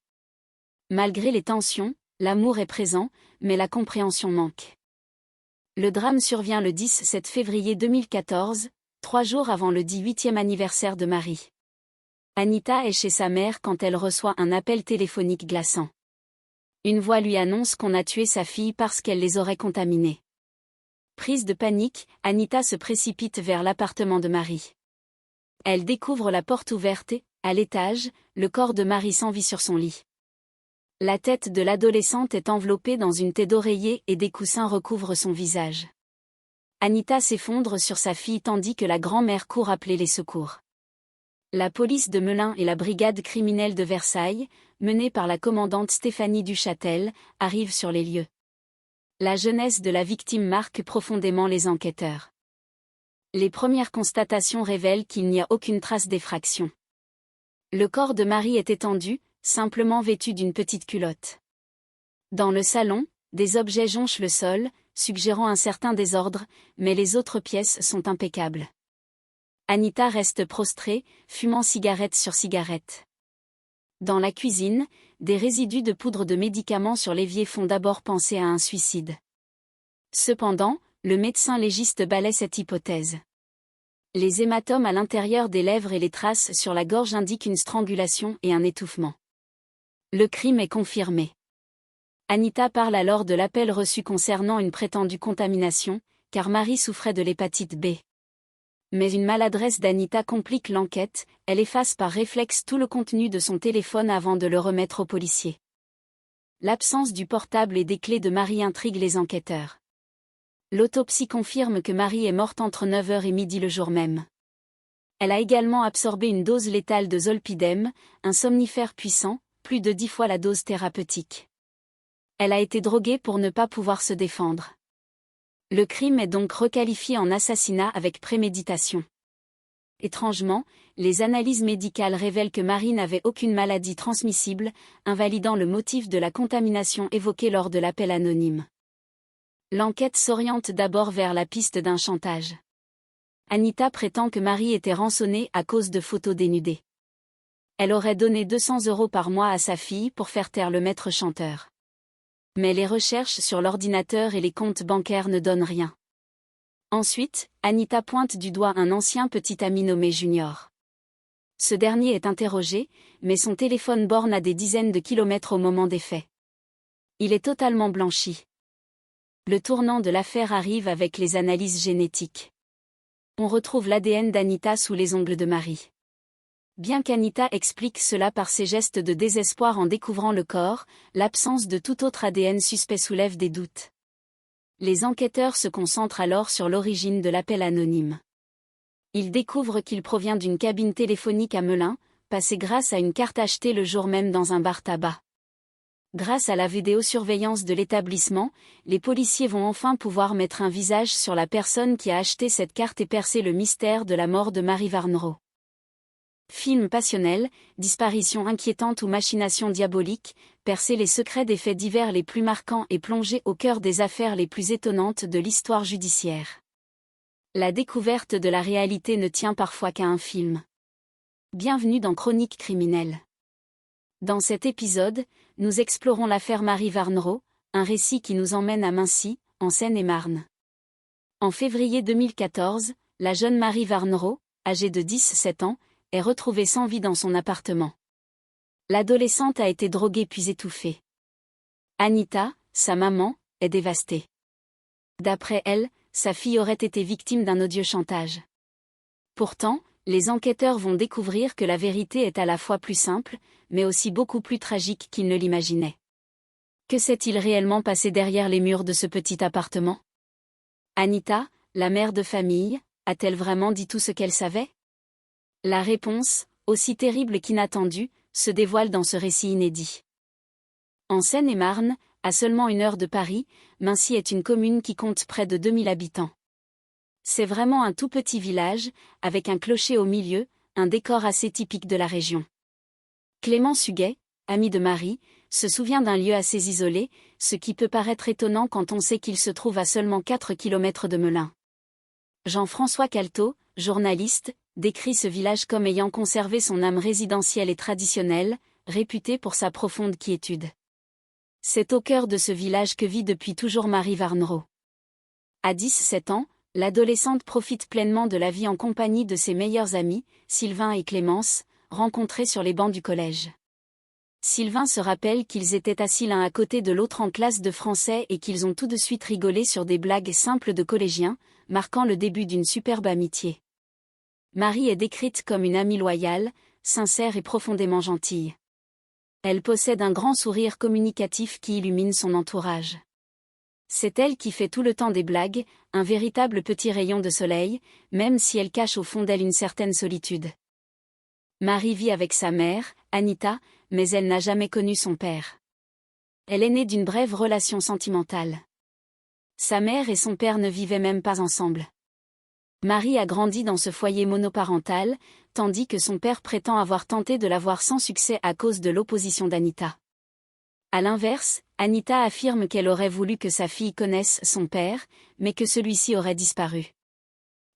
Malgré les tensions, l'amour est présent, mais la compréhension manque. Le drame survient le 17 février 2014, 3 jours avant le 18e anniversaire de Marie. Anita est chez sa mère quand elle reçoit un appel téléphonique glaçant. Une voix lui annonce qu'on a tué sa fille parce qu'elle les aurait contaminés. Prise de panique, Anita se précipite vers l'appartement de Marie. Elle découvre la porte ouverte et, à l'étage, le corps de Marie sans vie sur son lit. La tête de l'adolescente est enveloppée dans une tête d'oreiller et des coussins recouvrent son visage. Anita s'effondre sur sa fille tandis que la grand-mère court appeler les secours. La police de Melun et la brigade criminelle de Versailles, menée par la commandante Stéphanie Duchâtel, arrivent sur les lieux. La jeunesse de la victime marque profondément les enquêteurs. Les premières constatations révèlent qu'il n'y a aucune trace d'effraction. Le corps de Marie est étendu, simplement vêtu d'une petite culotte. Dans le salon, des objets jonchent le sol, suggérant un certain désordre, mais les autres pièces sont impeccables. Anita reste prostrée, fumant cigarette sur cigarette. Dans la cuisine, des résidus de poudre de médicaments sur l'évier font d'abord penser à un suicide. Cependant, le médecin légiste balaie cette hypothèse. Les hématomes à l'intérieur des lèvres et les traces sur la gorge indiquent une strangulation et un étouffement. Le crime est confirmé. Anita parle alors de l'appel reçu concernant une prétendue contamination, car Marie souffrait de l'hépatite B. Mais une maladresse d'Anita complique l'enquête, elle efface par réflexe tout le contenu de son téléphone avant de le remettre aux policiers. L'absence du portable et des clés de Marie intrigue les enquêteurs. L'autopsie confirme que Marie est morte entre 9h et midi le jour même. Elle a également absorbé une dose létale de zolpidem, un somnifère puissant, plus de 10 fois la dose thérapeutique. Elle a été droguée pour ne pas pouvoir se défendre. Le crime est donc requalifié en assassinat avec préméditation. Étrangement, les analyses médicales révèlent que Marie n'avait aucune maladie transmissible, invalidant le motif de la contamination évoqué lors de l'appel anonyme. L'enquête s'oriente d'abord vers la piste d'un chantage. Anita prétend que Marie était rançonnée à cause de photos dénudées. Elle aurait donné 200 € par mois à sa fille pour faire taire le maître chanteur. Mais les recherches sur l'ordinateur et les comptes bancaires ne donnent rien. Ensuite, Anita pointe du doigt un ancien petit ami nommé Junior. Ce dernier est interrogé, mais son téléphone borne à des dizaines de kilomètres au moment des faits. Il est totalement blanchi. Le tournant de l'affaire arrive avec les analyses génétiques. On retrouve l'ADN d'Anita sous les ongles de Marie. Bien qu'Anita explique cela par ses gestes de désespoir en découvrant le corps, l'absence de tout autre ADN suspect soulève des doutes. Les enquêteurs se concentrent alors sur l'origine de l'appel anonyme. Ils découvrent qu'il provient d'une cabine téléphonique à Melun, passé grâce à une carte achetée le jour même dans un bar tabac. Grâce à la vidéosurveillance de l'établissement, les policiers vont enfin pouvoir mettre un visage sur la personne qui a acheté cette carte et percer le mystère de la mort de Marie Varnero. Film passionnel, disparition inquiétante ou machination diabolique, percer les secrets des faits divers les plus marquants et plonger au cœur des affaires les plus étonnantes de l'histoire judiciaire. La découverte de la réalité ne tient parfois qu'à un film. Bienvenue dans Chroniques criminelles. Dans cet épisode, nous explorons l'affaire Marie Varnero, un récit qui nous emmène à Mincy, en Seine-et-Marne. En février 2014, la jeune Marie Varnero, âgée de 17 ans, est retrouvée sans vie dans son appartement. L'adolescente a été droguée puis étouffée. Anita, sa maman, est dévastée. D'après elle, sa fille aurait été victime d'un odieux chantage. Pourtant, les enquêteurs vont découvrir que la vérité est à la fois plus simple, mais aussi beaucoup plus tragique qu'ils ne l'imaginaient. Que s'est-il réellement passé derrière les murs de ce petit appartement ? Anita, la mère de famille, a-t-elle vraiment dit tout ce qu'elle savait ? La réponse, aussi terrible qu'inattendue, se dévoile dans ce récit inédit. En Seine-et-Marne, à seulement 1 heure de Paris, Mincy est une commune qui compte près de 2000 habitants. C'est vraiment un tout petit village, avec un clocher au milieu, un décor assez typique de la région. Clément Suguet, ami de Marie, se souvient d'un lieu assez isolé, ce qui peut paraître étonnant quand on sait qu'il se trouve à seulement 4 km de Melun. Jean-François Caltot, journaliste, décrit ce village comme ayant conservé son âme résidentielle et traditionnelle, réputé pour sa profonde quiétude. C'est au cœur de ce village que vit depuis toujours Marie Varnero. À 17 ans, l'adolescente profite pleinement de la vie en compagnie de ses meilleurs amis, Sylvain et Clémence, rencontrés sur les bancs du collège. Sylvain se rappelle qu'ils étaient assis l'un à côté de l'autre en classe de français et qu'ils ont tout de suite rigolé sur des blagues simples de collégiens, marquant le début d'une superbe amitié. Marie est décrite comme une amie loyale, sincère et profondément gentille. Elle possède un grand sourire communicatif qui illumine son entourage. C'est elle qui fait tout le temps des blagues, un véritable petit rayon de soleil, même si elle cache au fond d'elle une certaine solitude. Marie vit avec sa mère, Anita, mais elle n'a jamais connu son père. Elle est née d'une brève relation sentimentale. Sa mère et son père ne vivaient même pas ensemble. Marie a grandi dans ce foyer monoparental, tandis que son père prétend avoir tenté de l'avoir sans succès à cause de l'opposition d'Anita. À l'inverse, Anita affirme qu'elle aurait voulu que sa fille connaisse son père, mais que celui-ci aurait disparu.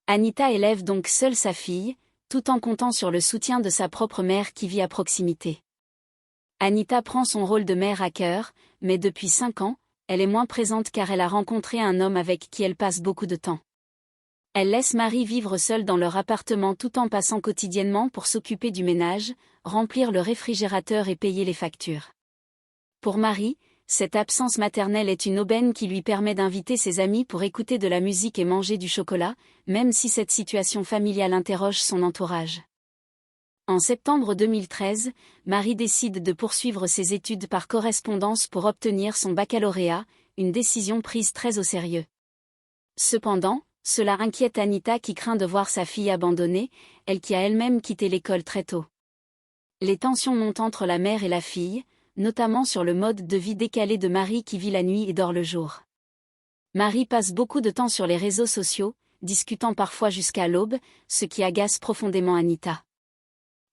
Anita élève donc seule sa fille, tout en comptant sur le soutien de sa propre mère qui vit à proximité. Anita prend son rôle de mère à cœur, mais depuis 5 ans, elle est moins présente car elle a rencontré un homme avec qui elle passe beaucoup de temps. Elle laisse Marie vivre seule dans leur appartement tout en passant quotidiennement pour s'occuper du ménage, remplir le réfrigérateur et payer les factures. Pour Marie, cette absence maternelle est une aubaine qui lui permet d'inviter ses amis pour écouter de la musique et manger du chocolat, même si cette situation familiale interroge son entourage. En septembre 2013, Marie décide de poursuivre ses études par correspondance pour obtenir son baccalauréat, une décision prise très au sérieux. Cependant, cela inquiète Anita qui craint de voir sa fille abandonnée, elle qui a elle-même quitté l'école très tôt. Les tensions montent entre la mère et la fille, notamment sur le mode de vie décalé de Marie qui vit la nuit et dort le jour. Marie passe beaucoup de temps sur les réseaux sociaux, discutant parfois jusqu'à l'aube, ce qui agace profondément Anita.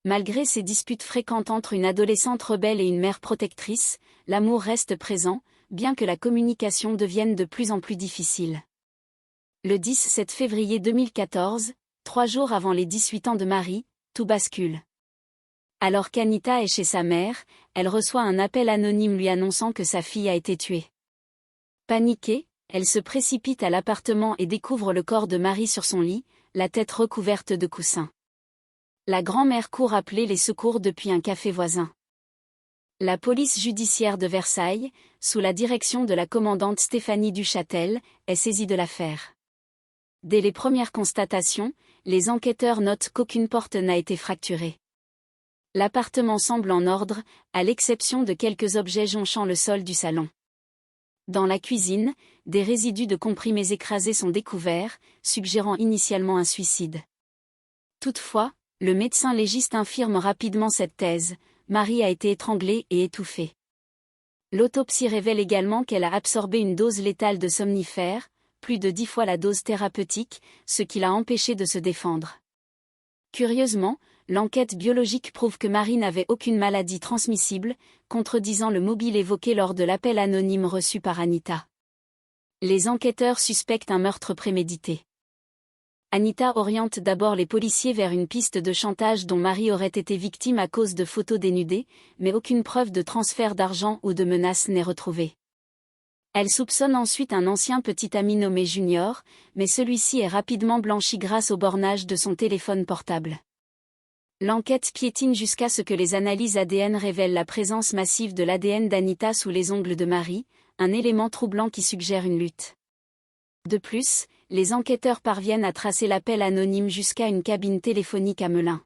Malgré ces disputes fréquentes entre une adolescente rebelle et une mère protectrice, l'amour reste présent, bien que la communication devienne de plus en plus difficile. Le 17 février 2014, 3 jours avant les 18 ans de Marie, tout bascule. Alors qu'Anita est chez sa mère, elle reçoit un appel anonyme lui annonçant que sa fille a été tuée. Paniquée, elle se précipite à l'appartement et découvre le corps de Marie sur son lit, la tête recouverte de coussins. La grand-mère court appeler les secours depuis un café voisin. La police judiciaire de Versailles, sous la direction de la commandante Stéphanie Duchâtel, est saisie de l'affaire. Dès les premières constatations, les enquêteurs notent qu'aucune porte n'a été fracturée. L'appartement semble en ordre, à l'exception de quelques objets jonchant le sol du salon. Dans la cuisine, des résidus de comprimés écrasés sont découverts, suggérant initialement un suicide. Toutefois, Le médecin légiste infirme rapidement cette thèse, Marie a été étranglée et étouffée. L'autopsie révèle également qu'elle a absorbé une dose létale de somnifères, plus de 10 fois la dose thérapeutique, ce qui l'a empêchée de se défendre. Curieusement, l'enquête biologique prouve que Marie n'avait aucune maladie transmissible, contredisant le mobile évoqué lors de l'appel anonyme reçu par Anita. Les enquêteurs suspectent un meurtre prémédité. Anita oriente d'abord les policiers vers une piste de chantage dont Marie aurait été victime à cause de photos dénudées, mais aucune preuve de transfert d'argent ou de menace n'est retrouvée. Elle soupçonne ensuite un ancien petit ami nommé Junior, mais celui-ci est rapidement blanchi grâce au bornage de son téléphone portable. L'enquête piétine jusqu'à ce que les analyses ADN révèlent la présence massive de l'ADN d'Anita sous les ongles de Marie, un élément troublant qui suggère une lutte. De plus, les enquêteurs parviennent à tracer l'appel anonyme jusqu'à une cabine téléphonique à Melun.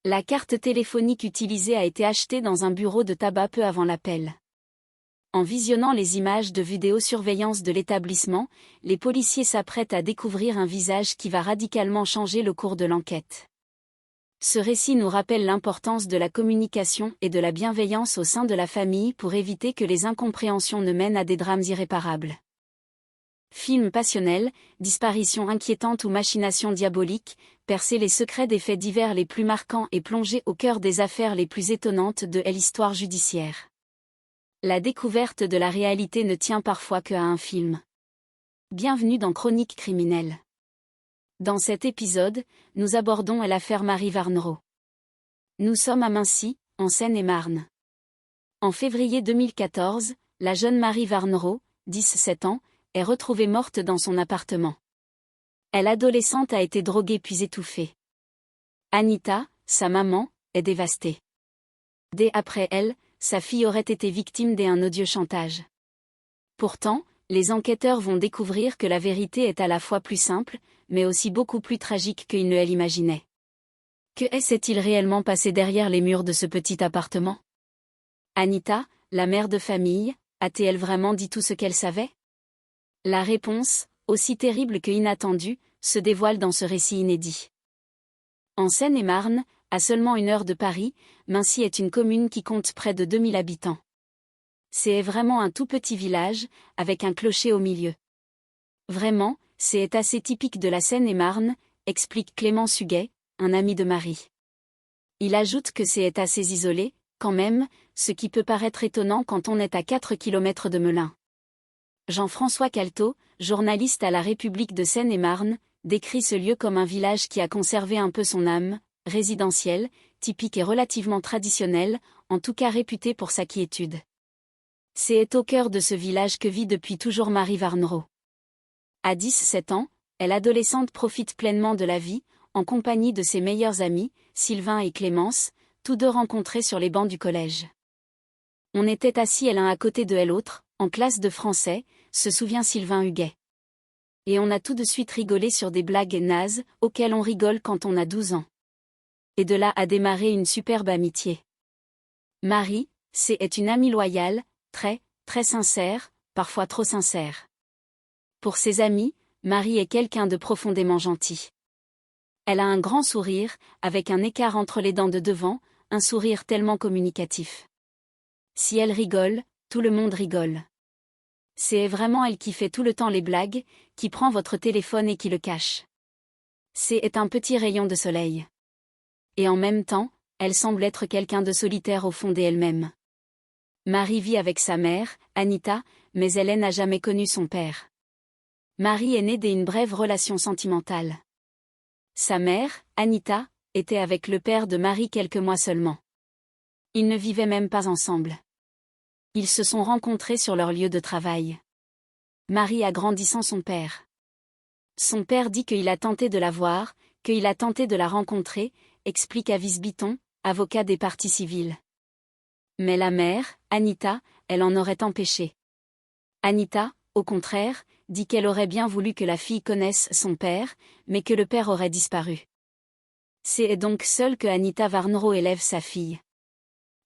La carte téléphonique utilisée a été achetée dans un bureau de tabac peu avant l'appel. En visionnant les images de vidéosurveillance de l'établissement, les policiers s'apprêtent à découvrir un visage qui va radicalement changer le cours de l'enquête. Ce récit nous rappelle l'importance de la communication et de la bienveillance au sein de la famille pour éviter que les incompréhensions ne mènent à des drames irréparables. Film passionnel, disparition inquiétante ou machination diabolique, percer les secrets des faits divers les plus marquants et plonger au cœur des affaires les plus étonnantes de l'histoire judiciaire. La découverte de la réalité ne tient parfois qu'à un film. Bienvenue dans Chroniques criminelles. Dans cet épisode, nous abordons l'affaire Marie Varneraud. Nous sommes à Mancy, en Seine-et-Marne. En février 2014, la jeune Marie Varneraud, 17 ans, est retrouvée morte dans son appartement. Elle adolescente a été droguée puis étouffée. Anita, sa maman, est dévastée. Dès après elle, sa fille aurait été victime d'un odieux chantage. Pourtant, les enquêteurs vont découvrir que la vérité est à la fois plus simple, mais aussi beaucoup plus tragique qu'ils ne l'imaginaient. Que s'est-il réellement passé derrière les murs de ce petit appartement? Anita, la mère de famille, a-t-elle vraiment dit tout ce qu'elle savait? La réponse, aussi terrible que inattendue, se dévoile dans ce récit inédit. En Seine-et-Marne, à seulement 1 heure de Paris, Mancy est une commune qui compte près de 2000 habitants. C'est vraiment un tout petit village, avec un clocher au milieu. Vraiment, c'est assez typique de la Seine-et-Marne, explique Clément Suguet, un ami de Marie. Il ajoute que c'est assez isolé, quand même, ce qui peut paraître étonnant quand on est à 4 km de Melun. Jean-François Caltot, journaliste à la République de Seine-et-Marne, décrit ce lieu comme un village qui a conservé un peu son âme, résidentiel, typique et relativement traditionnel, en tout cas réputé pour sa quiétude. C'est au cœur de ce village que vit depuis toujours Marie Varneraud. À 17 ans, elle adolescente profite pleinement de la vie, en compagnie de ses meilleurs amis, Sylvain et Clémence, tous deux rencontrés sur les bancs du collège. On était assis l'un à côté de l'autre, en classe de français, se souvient Sylvain Huguet. Et on a tout de suite rigolé sur des blagues nazes, auxquelles on rigole quand on a 12 ans. Et de là a démarré une superbe amitié. Marie, est une amie loyale, très sincère, parfois trop sincère. Pour ses amis, Marie est quelqu'un de profondément gentil. Elle a un grand sourire, avec un écart entre les dents de devant, un sourire tellement communicatif. Si elle rigole, tout le monde rigole. C'est vraiment elle qui fait tout le temps les blagues, qui prend votre téléphone et qui le cache. C'est un petit rayon de soleil. Et en même temps, elle semble être quelqu'un de solitaire au fond d'elle-même. Marie vit avec sa mère, Anita, mais elle n'a jamais connu son père. Marie est née d'une brève relation sentimentale. Sa mère, Anita, était avec le père de Marie quelques mois seulement. Ils ne vivaient même pas ensemble. Ils se sont rencontrés sur leur lieu de travail. Marie a grandi sans son père. Son père dit qu'il a tenté de la voir, qu'il a tenté de la rencontrer, explique Avis Bitton, avocat des parties civiles. Mais la mère, Anita, elle en aurait empêché. Anita, au contraire, dit qu'elle aurait bien voulu que la fille connaisse son père, mais que le père aurait disparu. C'est donc seule que Anita Varneraud élève sa fille.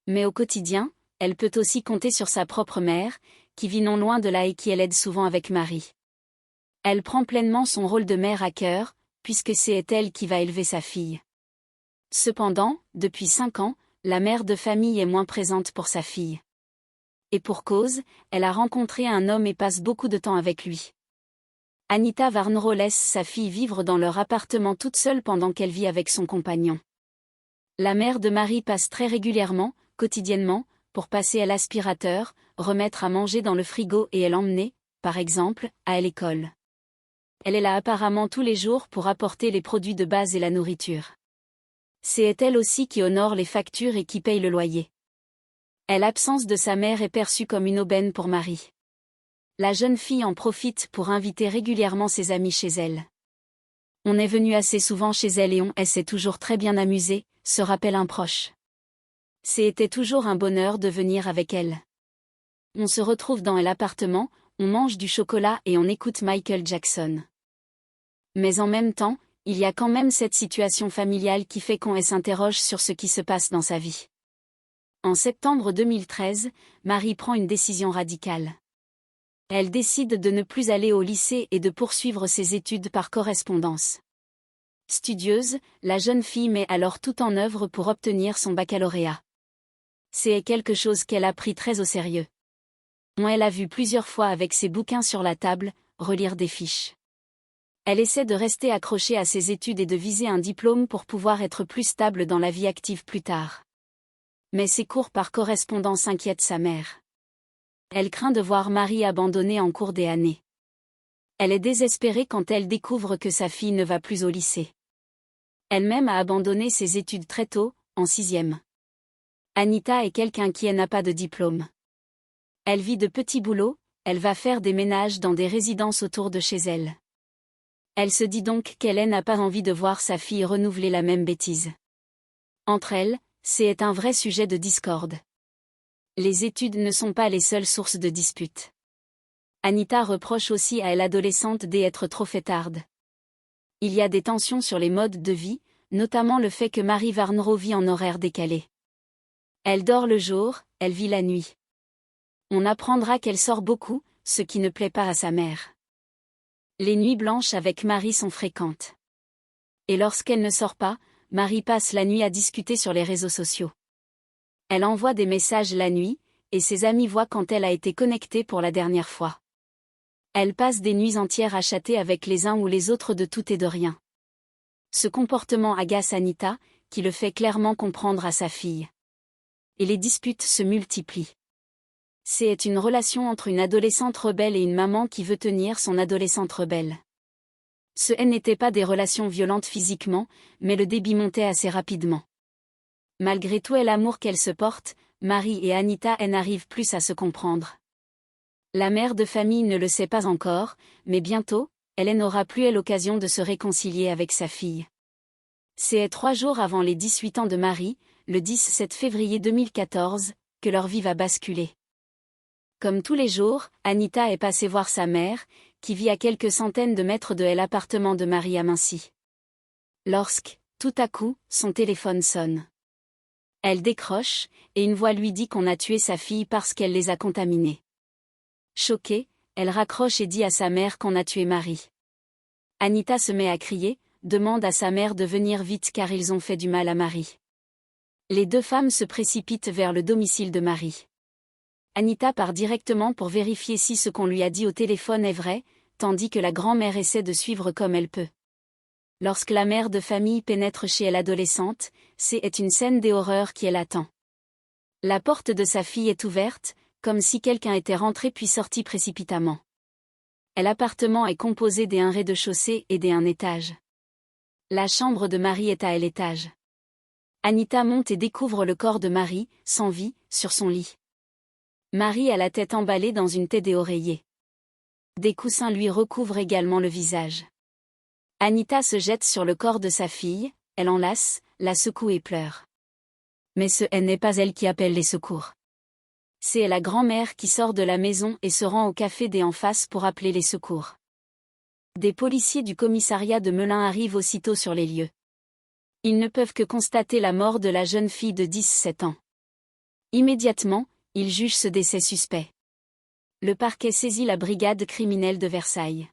Mais au quotidien, elle peut aussi compter sur sa propre mère, qui vit non loin de là et qui l'aide souvent avec Marie. Elle prend pleinement son rôle de mère à cœur, puisque c'est elle qui va élever sa fille. Cependant, depuis 5 ans, la mère de famille est moins présente pour sa fille. Et pour cause, elle a rencontré un homme et passe beaucoup de temps avec lui. Anita Varnro laisse sa fille vivre dans leur appartement toute seule pendant qu'elle vit avec son compagnon. La mère de Marie passe très régulièrement, quotidiennement, pour passer à l'aspirateur, remettre à manger dans le frigo et l'emmener, par exemple, à l'école. Elle est là apparemment tous les jours pour apporter les produits de base et la nourriture. C'est elle aussi qui honore les factures et qui paye le loyer. L'absence de sa mère est perçue comme une aubaine pour Marie. La jeune fille en profite pour inviter régulièrement ses amis chez elle. On est venu assez souvent chez elle et on s'est toujours très bien amusé, se rappelle un proche. C'était toujours un bonheur de venir avec elle. On se retrouve dans l'appartement, on mange du chocolat et on écoute Michael Jackson. Mais en même temps, il y a quand même cette situation familiale qui fait qu'on s'interroge sur ce qui se passe dans sa vie. En septembre 2013, Marie prend une décision radicale. Elle décide de ne plus aller au lycée et de poursuivre ses études par correspondance. Studieuse, la jeune fille met alors tout en œuvre pour obtenir son baccalauréat. C'est quelque chose qu'elle a pris très au sérieux. Elle a vu plusieurs fois avec ses bouquins sur la table, relire des fiches. Elle essaie de rester accrochée à ses études et de viser un diplôme pour pouvoir être plus stable dans la vie active plus tard. Mais ses cours par correspondance inquiètent sa mère. Elle craint de voir Marie abandonner en cours des années. Elle est désespérée quand elle découvre que sa fille ne va plus au lycée. Elle-même a abandonné ses études très tôt, en 6e. Anita est quelqu'un qui n'a pas de diplôme. Elle vit de petits boulots, elle va faire des ménages dans des résidences autour de chez elle. Elle se dit donc qu'elle n'a pas envie de voir sa fille renouveler la même bêtise. Entre elles, c'est un vrai sujet de discorde. Les études ne sont pas les seules sources de disputes. Anita reproche aussi à l'adolescente d'être trop fêtarde. Il y a des tensions sur les modes de vie, notamment le fait que Marie Varnro vit en horaire décalé. Elle dort le jour, elle vit la nuit. On apprendra qu'elle sort beaucoup, ce qui ne plaît pas à sa mère. Les nuits blanches avec Marie sont fréquentes. Et lorsqu'elle ne sort pas, Marie passe la nuit à discuter sur les réseaux sociaux. Elle envoie des messages la nuit, et ses amis voient quand elle a été connectée pour la dernière fois. Elle passe des nuits entières à chatter avec les uns ou les autres de tout et de rien. Ce comportement agace Anita, qui le fait clairement comprendre à sa fille. Et les disputes se multiplient. C'est une relation entre une adolescente rebelle et une maman qui veut tenir son adolescente rebelle. Ce n'était pas des relations violentes physiquement, mais le débit montait assez rapidement. Malgré tout l'amour qu'elles se portent, Marie et Anita n'arrivent plus à se comprendre. La mère de famille ne le sait pas encore, mais bientôt, elle n'aura plus l'occasion de se réconcilier avec sa fille. C'est 3 jours avant les 18 ans de Marie, le 17 février 2014, que leur vie va basculer. Comme tous les jours, Anita est passée voir sa mère, qui vit à quelques centaines de mètres de l'appartement de Marie à Mincy. Lorsque, tout à coup, son téléphone sonne. Elle décroche, et une voix lui dit qu'on a tué sa fille parce qu'elle les a contaminés. Choquée, elle raccroche et dit à sa mère qu'on a tué Marie. Anita se met à crier, demande à sa mère de venir vite car ils ont fait du mal à Marie. Les 2 femmes se précipitent vers le domicile de Marie. Anita part directement pour vérifier si ce qu'on lui a dit au téléphone est vrai, tandis que la grand-mère essaie de suivre comme elle peut. Lorsque la mère de famille pénètre chez l'adolescente, c'est une scène des horreurs qui l'attend. La porte de sa fille est ouverte, comme si quelqu'un était rentré puis sorti précipitamment. L'appartement est composé d'un rez-de-chaussée et d'un étage. La chambre de Marie est à l'étage. Anita monte et découvre le corps de Marie, sans vie, sur son lit. Marie a la tête emballée dans une tête d'oreiller. Des coussins lui recouvrent également le visage. Anita se jette sur le corps de sa fille, elle enlace, la secoue et pleure. Mais ce n'est pas elle qui appelle les secours. C'est la grand-mère qui sort de la maison et se rend au café des en face pour appeler les secours. Des policiers du commissariat de Melun arrivent aussitôt sur les lieux. Ils ne peuvent que constater la mort de la jeune fille de 17 ans. Immédiatement, ils jugent ce décès suspect. Le parquet saisit la brigade criminelle de Versailles.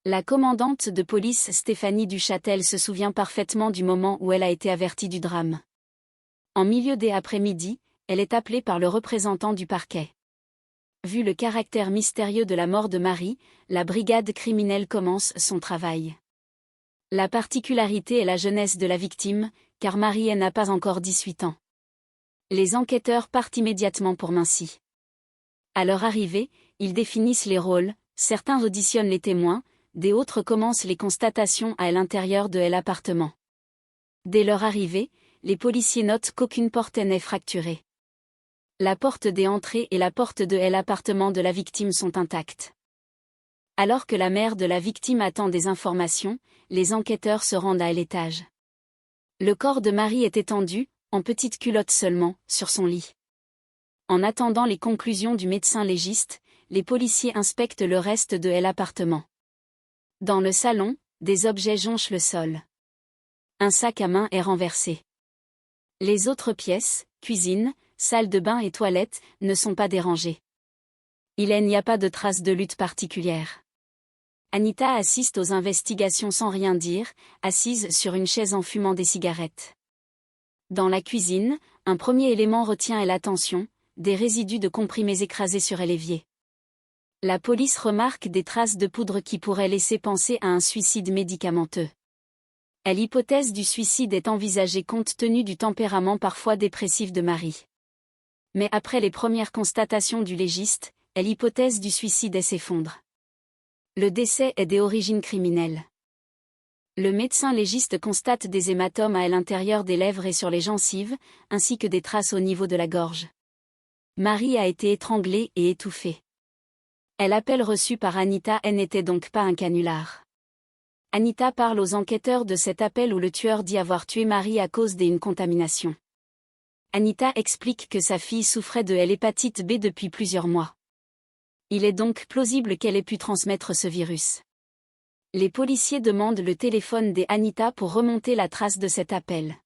La commandante de police Stéphanie Duchâtel se souvient parfaitement du moment où elle a été avertie du drame. En milieu des après-midi, elle est appelée par le représentant du parquet. Vu le caractère mystérieux de la mort de Marie, la brigade criminelle commence son travail. La particularité est la jeunesse de la victime, car Marie n'a pas encore 18 ans. Les enquêteurs partent immédiatement pour Mincy. À leur arrivée, ils définissent les rôles, certains auditionnent les témoins, des autres commencent les constatations à l'intérieur de l'appartement. Dès leur arrivée, les policiers notent qu'aucune porte n'est fracturée. La porte des entrées et la porte de l'appartement de la victime sont intactes. Alors que la mère de la victime attend des informations, les enquêteurs se rendent à l'étage. Le corps de Marie est étendu, en petite culotte seulement, sur son lit. En attendant les conclusions du médecin légiste, les policiers inspectent le reste de l'appartement. Dans le salon, des objets jonchent le sol. Un sac à main est renversé. Les autres pièces, cuisine, salle de bain et toilette, ne sont pas dérangées. Il n'y a pas de traces de lutte particulière. Anita assiste aux investigations sans rien dire, assise sur une chaise en fumant des cigarettes. Dans la cuisine, un premier élément retient l'attention, des résidus de comprimés écrasés sur l'évier. La police remarque des traces de poudre qui pourraient laisser penser à un suicide médicamenteux. L'hypothèse du suicide est envisagée compte tenu du tempérament parfois dépressif de Marie. Mais après les premières constatations du légiste, l'hypothèse du suicide s'effondre. Le décès est d'origine criminelle. Le médecin légiste constate des hématomes à l'intérieur des lèvres et sur les gencives, ainsi que des traces au niveau de la gorge. Marie a été étranglée et étouffée. L'appel reçu par Anita n'était donc pas un canular. Anita parle aux enquêteurs de cet appel où le tueur dit avoir tué Marie à cause d'une contamination. Anita explique que sa fille souffrait de l'hépatite B depuis plusieurs mois. Il est donc plausible qu'elle ait pu transmettre ce virus. Les policiers demandent le téléphone d'Anita pour remonter la trace de cet appel.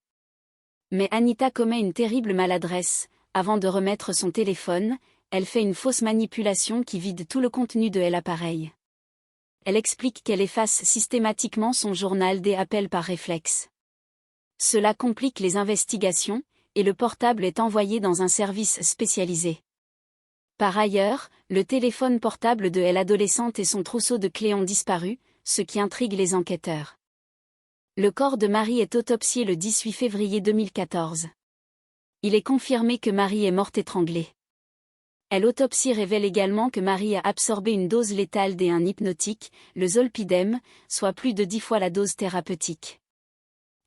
Mais Anita commet une terrible maladresse. Avant de remettre son téléphone, elle fait une fausse manipulation qui vide tout le contenu de l'appareil. Elle explique qu'elle efface systématiquement son journal des appels par réflexe. Cela complique les investigations, et le portable est envoyé dans un service spécialisé. Par ailleurs, le téléphone portable de l'adolescente et son trousseau de clés ont disparu, ce qui intrigue les enquêteurs. Le corps de Marie est autopsié le 18 février 2014. Il est confirmé que Marie est morte étranglée. L'autopsie révèle également que Marie a absorbé une dose létale d'un hypnotique, le zolpidem, soit plus de 10 fois la dose thérapeutique.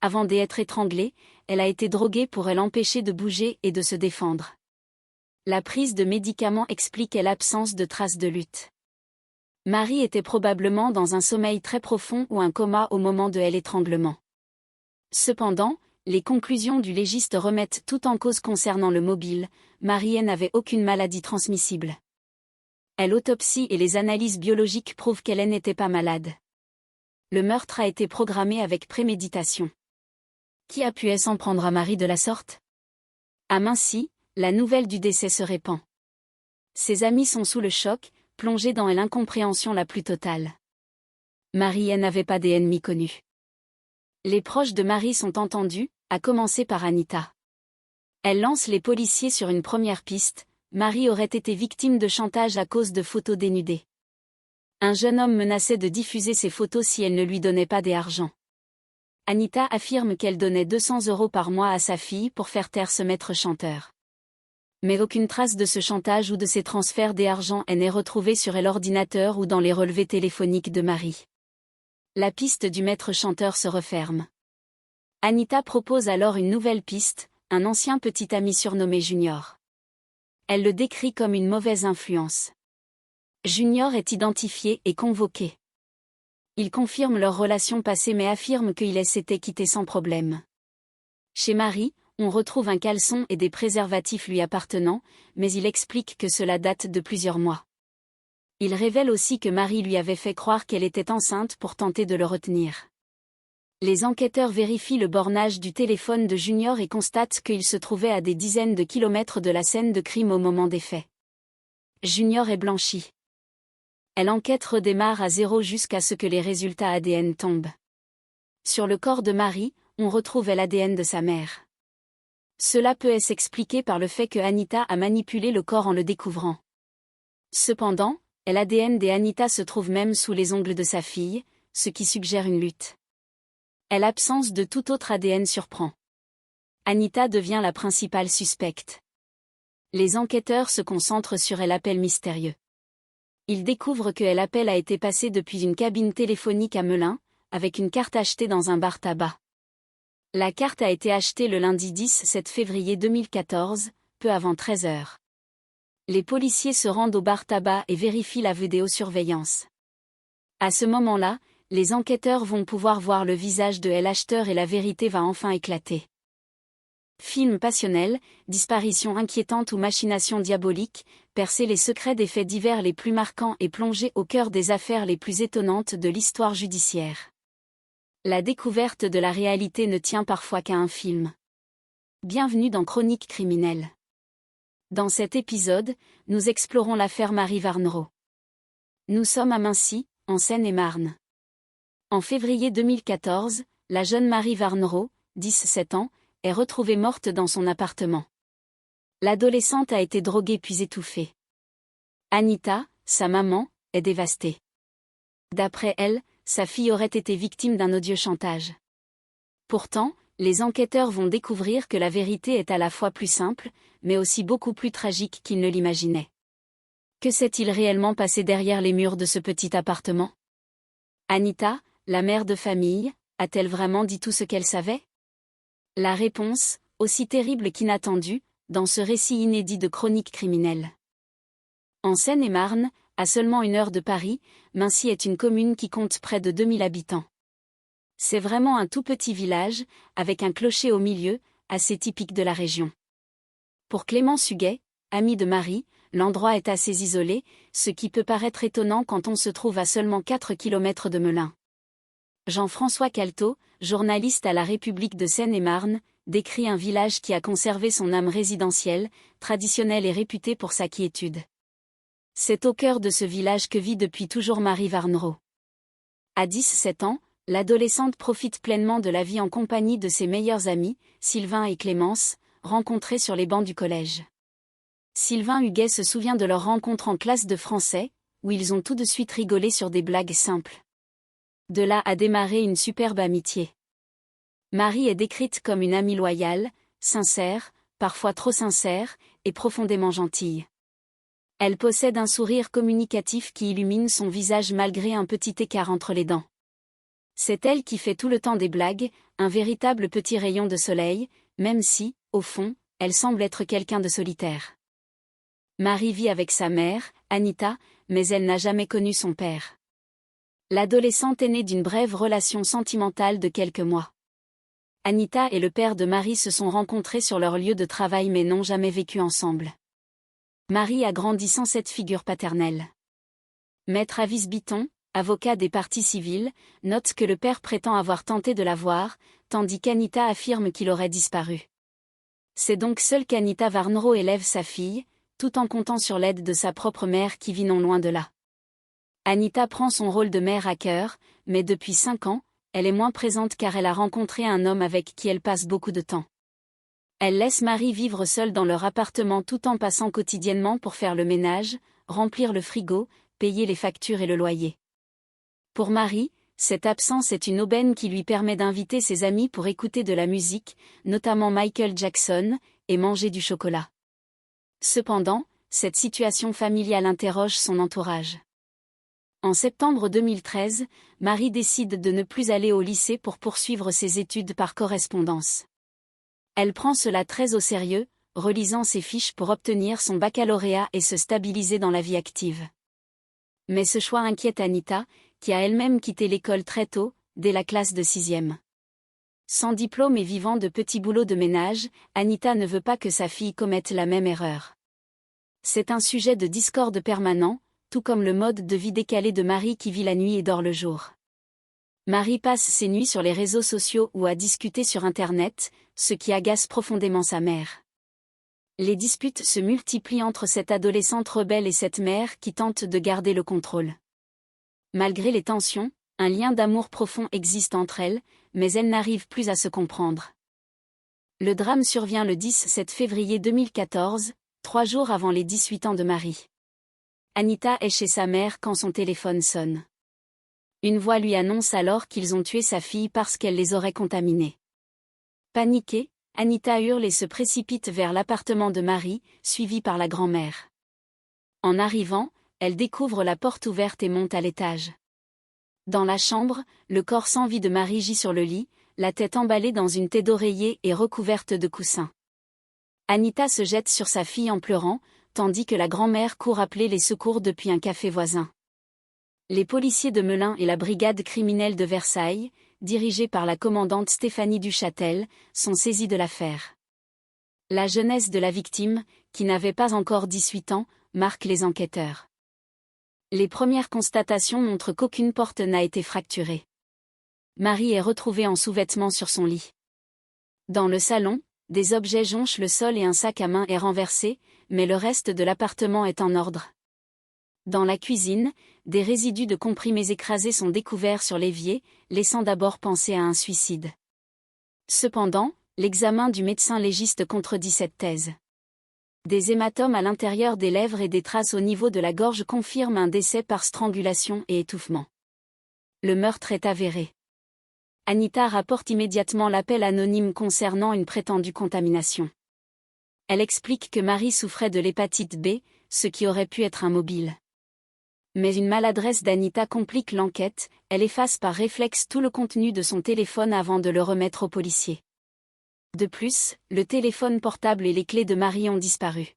Avant d'être étranglée, elle a été droguée pour l'empêcher de bouger et de se défendre. La prise de médicaments explique l'absence de traces de lutte. Marie était probablement dans un sommeil très profond ou un coma au moment de l'étranglement. Cependant, les conclusions du légiste remettent tout en cause concernant le mobile. Marie n'avait aucune maladie transmissible. L'autopsie et les analyses biologiques prouvent qu'elle n'était pas malade. Le meurtre a été programmé avec préméditation. Qui a pu s'en prendre à Marie de la sorte? À Mincy, la nouvelle du décès se répand. Ses amis sont sous le choc, plongés dans l'incompréhension la plus totale. Marie n'avait pas d'ennemis connus. Les proches de Marie sont entendus, à commencer par Anita. Elle lance les policiers sur une première piste. Marie aurait été victime de chantage à cause de photos dénudées. Un jeune homme menaçait de diffuser ces photos si elle ne lui donnait pas d'argent. Anita affirme qu'elle donnait 200 € par mois à sa fille pour faire taire ce maître chanteur. Mais aucune trace de ce chantage ou de ces transferts d'argent n'est retrouvée sur l'ordinateur ou dans les relevés téléphoniques de Marie. La piste du maître chanteur se referme. Anita propose alors une nouvelle piste, un ancien petit ami surnommé Junior. Elle le décrit comme une mauvaise influence. Junior est identifié et convoqué. Il confirme leur relation passée mais affirme qu'il s'était quitté sans problème. Chez Marie, on retrouve un caleçon et des préservatifs lui appartenant, mais il explique que cela date de plusieurs mois. Il révèle aussi que Marie lui avait fait croire qu'elle était enceinte pour tenter de le retenir. Les enquêteurs vérifient le bornage du téléphone de Junior et constatent qu'il se trouvait à des dizaines de kilomètres de la scène de crime au moment des faits. Junior est blanchi. L'enquête redémarre à zéro jusqu'à ce que les résultats ADN tombent. Sur le corps de Marie, on retrouve l'ADN de sa mère. Cela peut s'expliquer par le fait que Anita a manipulé le corps en le découvrant. Cependant, l'ADN d'Anita se trouve même sous les ongles de sa fille, ce qui suggère une lutte. L'absence de tout autre ADN surprend. Anita devient la principale suspecte. Les enquêteurs se concentrent sur l'appel mystérieux. Ils découvrent que l'appel a été passé depuis une cabine téléphonique à Melun, avec une carte achetée dans un bar tabac. La carte a été achetée le lundi 17 février 2014, peu avant 13 h. Les policiers se rendent au bar tabac et vérifient la vidéosurveillance. À ce moment-là, les enquêteurs vont pouvoir voir le visage de l'acheteur et la vérité va enfin éclater. Film passionnel, disparition inquiétante ou machination diabolique, percer les secrets des faits divers les plus marquants et plonger au cœur des affaires les plus étonnantes de l'histoire judiciaire. La découverte de la réalité ne tient parfois qu'à un film. Bienvenue dans Chroniques criminelles. Dans cet épisode, nous explorons l'affaire Marie Warneraud. Nous sommes à Mancy, en Seine-et-Marne. En février 2014, la jeune Marie Warneraud, 17 ans, est retrouvée morte dans son appartement. L'adolescente a été droguée puis étouffée. Anita, sa maman, est dévastée. D'après elle, sa fille aurait été victime d'un odieux chantage. Pourtant, les enquêteurs vont découvrir que la vérité est à la fois plus simple, mais aussi beaucoup plus tragique qu'ils ne l'imaginaient. Que s'est-il réellement passé derrière les murs de ce petit appartement ? Anita, la mère de famille, a-t-elle vraiment dit tout ce qu'elle savait ? La réponse, aussi terrible qu'inattendue, dans ce récit inédit de Chroniques criminelles. En Seine-et-Marne, à seulement 1 heure de Paris, Mancy est une commune qui compte près de 2000 habitants. C'est vraiment un tout petit village, avec un clocher au milieu, assez typique de la région. Pour Clément Suguet, ami de Marie, l'endroit est assez isolé, ce qui peut paraître étonnant quand on se trouve à seulement 4 km de Melun. Jean-François Caltot, journaliste à La République de Seine-et-Marne, décrit un village qui a conservé son âme résidentielle, traditionnelle et réputé pour sa quiétude. C'est au cœur de ce village que vit depuis toujours Marie Warneraud. À 17 ans, l'adolescente profite pleinement de la vie en compagnie de ses meilleurs amis, Sylvain et Clémence, rencontrés sur les bancs du collège. Sylvain Huguet se souvient de leur rencontre en classe de français, où ils ont tout de suite rigolé sur des blagues simples. De là a démarré une superbe amitié. Marie est décrite comme une amie loyale, sincère, parfois trop sincère, et profondément gentille. Elle possède un sourire communicatif qui illumine son visage malgré un petit écart entre les dents. C'est elle qui fait tout le temps des blagues, un véritable petit rayon de soleil, même si, au fond, elle semble être quelqu'un de solitaire. Marie vit avec sa mère, Anita, mais elle n'a jamais connu son père. L'adolescente est née d'une brève relation sentimentale de quelques mois. Anita et le père de Marie se sont rencontrés sur leur lieu de travail mais n'ont jamais vécu ensemble. Marie a grandi sans cette figure paternelle. Maître Avis Biton, avocat des parties civiles, note que le père prétend avoir tenté de la voir, tandis qu'Anita affirme qu'il aurait disparu. C'est donc seule qu'Anita Warneraud élève sa fille, tout en comptant sur l'aide de sa propre mère qui vit non loin de là. Anita prend son rôle de mère à cœur, mais depuis 5 ans, elle est moins présente car elle a rencontré un homme avec qui elle passe beaucoup de temps. Elle laisse Marie vivre seule dans leur appartement tout en passant quotidiennement pour faire le ménage, remplir le frigo, payer les factures et le loyer. Pour Marie, cette absence est une aubaine qui lui permet d'inviter ses amis pour écouter de la musique, notamment Michael Jackson, et manger du chocolat. Cependant, cette situation familiale interroge son entourage. En septembre 2013, Marie décide de ne plus aller au lycée pour poursuivre ses études par correspondance. Elle prend cela très au sérieux, relisant ses fiches pour obtenir son baccalauréat et se stabiliser dans la vie active. Mais ce choix inquiète Anita, qui a elle-même quitté l'école très tôt, dès la classe de 6e. Sans diplôme et vivant de petits boulots de ménage, Anita ne veut pas que sa fille commette la même erreur. C'est un sujet de discorde permanent, tout comme le mode de vie décalé de Marie qui vit la nuit et dort le jour. Marie passe ses nuits sur les réseaux sociaux ou à discuter sur Internet, ce qui agace profondément sa mère. Les disputes se multiplient entre cette adolescente rebelle et cette mère qui tente de garder le contrôle. Malgré les tensions, un lien d'amour profond existe entre elles, mais elles n'arrivent plus à se comprendre. Le drame survient le 17 février 2014, 3 jours avant les 18 ans de Marie. Anita est chez sa mère quand son téléphone sonne. Une voix lui annonce alors qu'ils ont tué sa fille parce qu'elle les aurait contaminés. Paniquée, Anita hurle et se précipite vers l'appartement de Marie, suivie par la grand-mère. En arrivant, elle découvre la porte ouverte et monte à l'étage. Dans la chambre, le corps sans vie de Marie gît sur le lit, la tête emballée dans une tête d'oreiller et recouverte de coussins. Anita se jette sur sa fille en pleurant, tandis que la grand-mère court appeler les secours depuis un café voisin. Les policiers de Melun et la brigade criminelle de Versailles, dirigée par la commandante Stéphanie Duchâtel, sont saisis de l'affaire. La jeunesse de la victime, qui n'avait pas encore 18 ans, marque les enquêteurs. Les premières constatations montrent qu'aucune porte n'a été fracturée. Marie est retrouvée en sous-vêtements sur son lit. Dans le salon, des objets jonchent le sol et un sac à main est renversé, mais le reste de l'appartement est en ordre. Dans la cuisine, des résidus de comprimés écrasés sont découverts sur l'évier, laissant d'abord penser à un suicide. Cependant, l'examen du médecin légiste contredit cette thèse. Des hématomes à l'intérieur des lèvres et des traces au niveau de la gorge confirment un décès par strangulation et étouffement. Le meurtre est avéré. Anita rapporte immédiatement l'appel anonyme concernant une prétendue contamination. Elle explique que Marie souffrait de l'hépatite B, ce qui aurait pu être un mobile. Mais une maladresse d'Anita complique l'enquête, elle efface par réflexe tout le contenu de son téléphone avant de le remettre aux policiers. De plus, le téléphone portable et les clés de Marie ont disparu.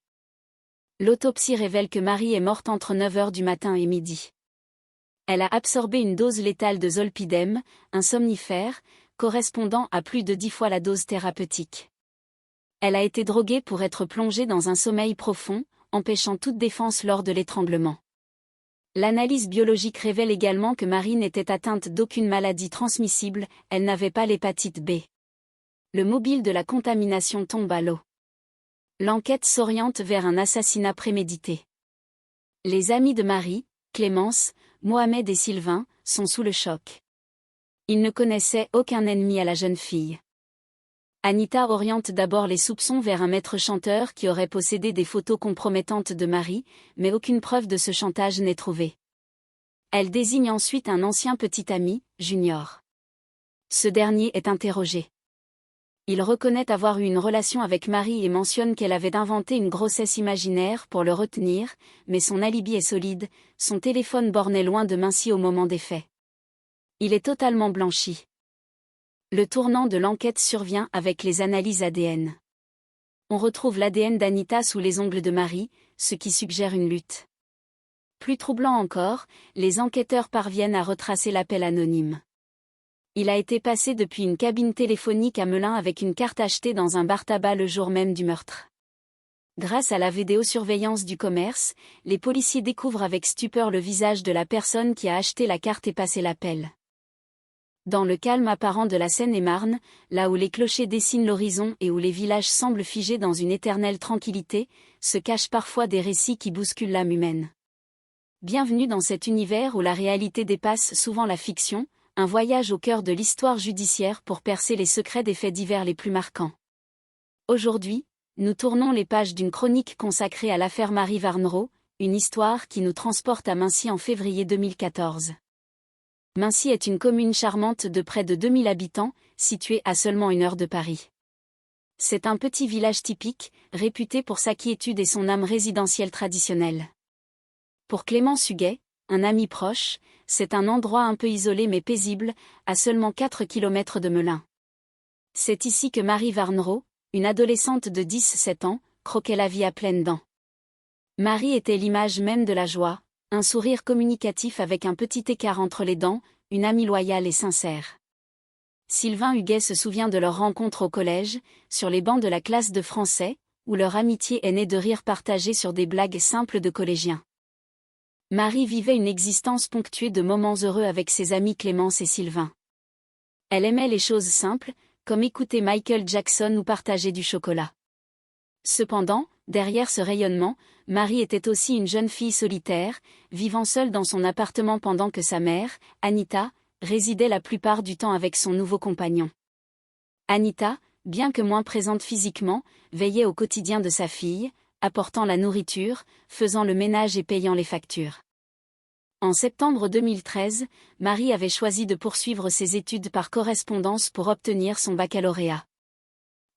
L'autopsie révèle que Marie est morte entre 9h du matin et midi. Elle a absorbé une dose létale de zolpidem, un somnifère, correspondant à plus de 10 fois la dose thérapeutique. Elle a été droguée pour être plongée dans un sommeil profond, empêchant toute défense lors de l'étranglement. L'analyse biologique révèle également que Marie n'était atteinte d'aucune maladie transmissible, elle n'avait pas l'hépatite B. Le mobile de la contamination tombe à l'eau. L'enquête s'oriente vers un assassinat prémédité. Les amis de Marie, Clémence, Mohamed et Sylvain, sont sous le choc. Ils ne connaissaient aucun ennemi à la jeune fille. Anita oriente d'abord les soupçons vers un maître chanteur qui aurait possédé des photos compromettantes de Marie, mais aucune preuve de ce chantage n'est trouvée. Elle désigne ensuite un ancien petit ami, Junior. Ce dernier est interrogé. Il reconnaît avoir eu une relation avec Marie et mentionne qu'elle avait inventé une grossesse imaginaire pour le retenir, mais son alibi est solide, son téléphone bornait loin de Mincy au moment des faits. Il est totalement blanchi. Le tournant de l'enquête survient avec les analyses ADN. On retrouve l'ADN d'Anita sous les ongles de Marie, ce qui suggère une lutte. Plus troublant encore, les enquêteurs parviennent à retracer l'appel anonyme. Il a été passé depuis une cabine téléphonique à Melun avec une carte achetée dans un bar tabac le jour même du meurtre. Grâce à la vidéosurveillance du commerce, les policiers découvrent avec stupeur le visage de la personne qui a acheté la carte et passé l'appel. Dans le calme apparent de la Seine-et-Marne, là où les clochers dessinent l'horizon et où les villages semblent figés dans une éternelle tranquillité, se cachent parfois des récits qui bousculent l'âme humaine. Bienvenue dans cet univers où la réalité dépasse souvent la fiction, un voyage au cœur de l'histoire judiciaire pour percer les secrets des faits divers les plus marquants. Aujourd'hui, nous tournons les pages d'une chronique consacrée à l'affaire Marie Warneraud, une histoire qui nous transporte à Mincy en février 2014. Mincy est une commune charmante de près de 2000 habitants, située à seulement 1 heure de Paris. C'est un petit village typique, réputé pour sa quiétude et son âme résidentielle traditionnelle. Pour Clémence Huguet, un ami proche, c'est un endroit un peu isolé mais paisible, à seulement 4 km de Melun. C'est ici que Marie Warneraud, une adolescente de 17 ans, croquait la vie à pleines dents. Marie était l'image même de la joie, un sourire communicatif avec un petit écart entre les dents, une amie loyale et sincère. Sylvain Huguet se souvient de leur rencontre au collège, sur les bancs de la classe de français, où leur amitié est née de rires partagés sur des blagues simples de collégiens. Marie vivait une existence ponctuée de moments heureux avec ses amis Clémence et Sylvain. Elle aimait les choses simples, comme écouter Michael Jackson ou partager du chocolat. Cependant, derrière ce rayonnement, Marie était aussi une jeune fille solitaire, vivant seule dans son appartement pendant que sa mère, Anita, résidait la plupart du temps avec son nouveau compagnon. Anita, bien que moins présente physiquement, veillait au quotidien de sa fille, apportant la nourriture, faisant le ménage et payant les factures. En septembre 2013, Marie avait choisi de poursuivre ses études par correspondance pour obtenir son baccalauréat.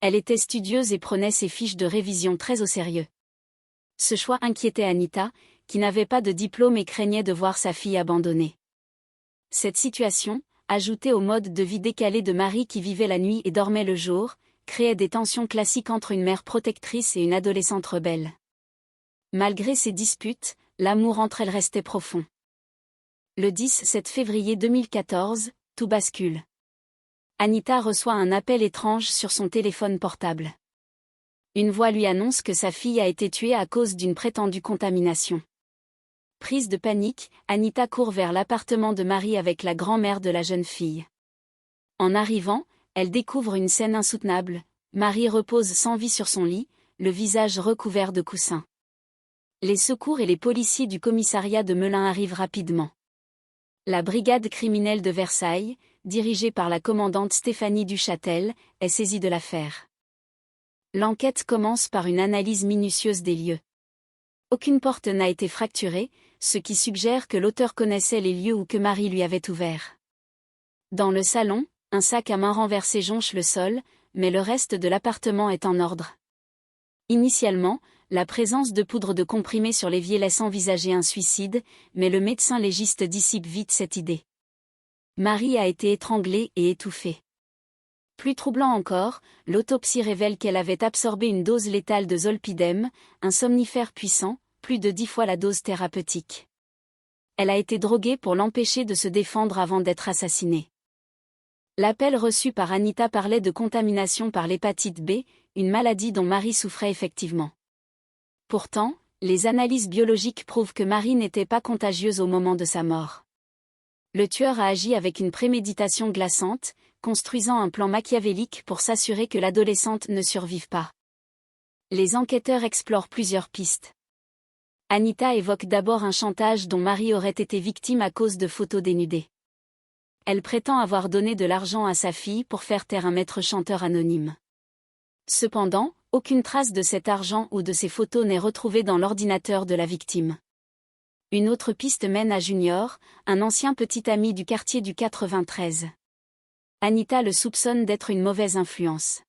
Elle était studieuse et prenait ses fiches de révision très au sérieux. Ce choix inquiétait Anita, qui n'avait pas de diplôme et craignait de voir sa fille abandonnée. Cette situation, ajoutée au mode de vie décalé de Marie qui vivait la nuit et dormait le jour, créait des tensions classiques entre une mère protectrice et une adolescente rebelle. Malgré ces disputes, l'amour entre elles restait profond. Le 17 février 2014, tout bascule. Anita reçoit un appel étrange sur son téléphone portable. Une voix lui annonce que sa fille a été tuée à cause d'une prétendue contamination. Prise de panique, Anita court vers l'appartement de Marie avec la grand-mère de la jeune fille. En arrivant, elle découvre une scène insoutenable. Marie repose sans vie sur son lit, le visage recouvert de coussins. Les secours et les policiers du commissariat de Melun arrivent rapidement. La brigade criminelle de Versailles, dirigée par la commandante Stéphanie Duchâtel, est saisie de l'affaire. L'enquête commence par une analyse minutieuse des lieux. Aucune porte n'a été fracturée, ce qui suggère que l'auteur connaissait les lieux où que Marie lui avait ouvert. Dans le salon, un sac à main renversé jonche le sol, mais le reste de l'appartement est en ordre. Initialement, la présence de poudre de comprimé sur l'évier laisse envisager un suicide, mais le médecin légiste dissipe vite cette idée. Marie a été étranglée et étouffée. Plus troublant encore, l'autopsie révèle qu'elle avait absorbé une dose létale de zolpidem, un somnifère puissant, plus de 10 fois la dose thérapeutique. Elle a été droguée pour l'empêcher de se défendre avant d'être assassinée. L'appel reçu par Anita parlait de contamination par l'hépatite B, une maladie dont Marie souffrait effectivement. Pourtant, les analyses biologiques prouvent que Marie n'était pas contagieuse au moment de sa mort. Le tueur a agi avec une préméditation glaçante, construisant un plan machiavélique pour s'assurer que l'adolescente ne survive pas. Les enquêteurs explorent plusieurs pistes. Anita évoque d'abord un chantage dont Marie aurait été victime à cause de photos dénudées. Elle prétend avoir donné de l'argent à sa fille pour faire taire un maître chanteur anonyme. Cependant, aucune trace de cet argent ou de ces photos n'est retrouvée dans l'ordinateur de la victime. Une autre piste mène à Junior, un ancien petit ami du quartier du 93. Anita le soupçonne d'être une mauvaise influence.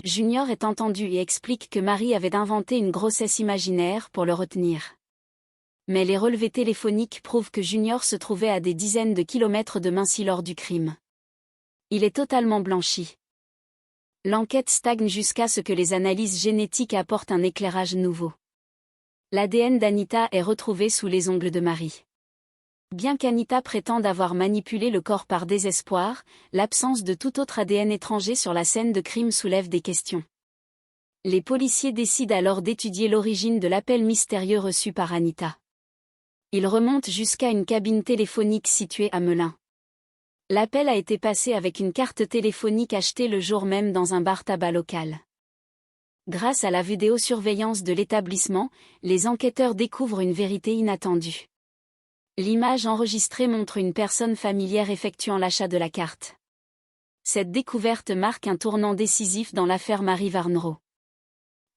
Junior est entendu et explique que Marie avait inventé une grossesse imaginaire pour le retenir. Mais les relevés téléphoniques prouvent que Junior se trouvait à des dizaines de kilomètres de Mincy lors du crime. Il est totalement blanchi. L'enquête stagne jusqu'à ce que les analyses génétiques apportent un éclairage nouveau. L'ADN d'Anita est retrouvé sous les ongles de Marie. Bien qu'Anita prétende avoir manipulé le corps par désespoir, l'absence de tout autre ADN étranger sur la scène de crime soulève des questions. Les policiers décident alors d'étudier l'origine de l'appel mystérieux reçu par Anita. Ils remontent jusqu'à une cabine téléphonique située à Melun. L'appel a été passé avec une carte téléphonique achetée le jour même dans un bar-tabac local. Grâce à la vidéosurveillance de l'établissement, les enquêteurs découvrent une vérité inattendue. L'image enregistrée montre une personne familière effectuant l'achat de la carte. Cette découverte marque un tournant décisif dans l'affaire Marie Warneraud.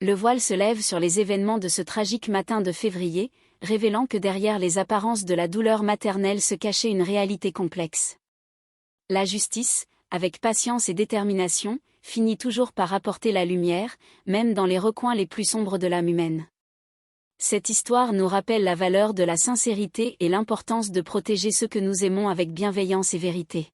Le voile se lève sur les événements de ce tragique matin de février, révélant que derrière les apparences de la douleur maternelle se cachait une réalité complexe. La justice, avec patience et détermination, finit toujours par apporter la lumière, même dans les recoins les plus sombres de l'âme humaine. Cette histoire nous rappelle la valeur de la sincérité et l'importance de protéger ceux que nous aimons avec bienveillance et vérité.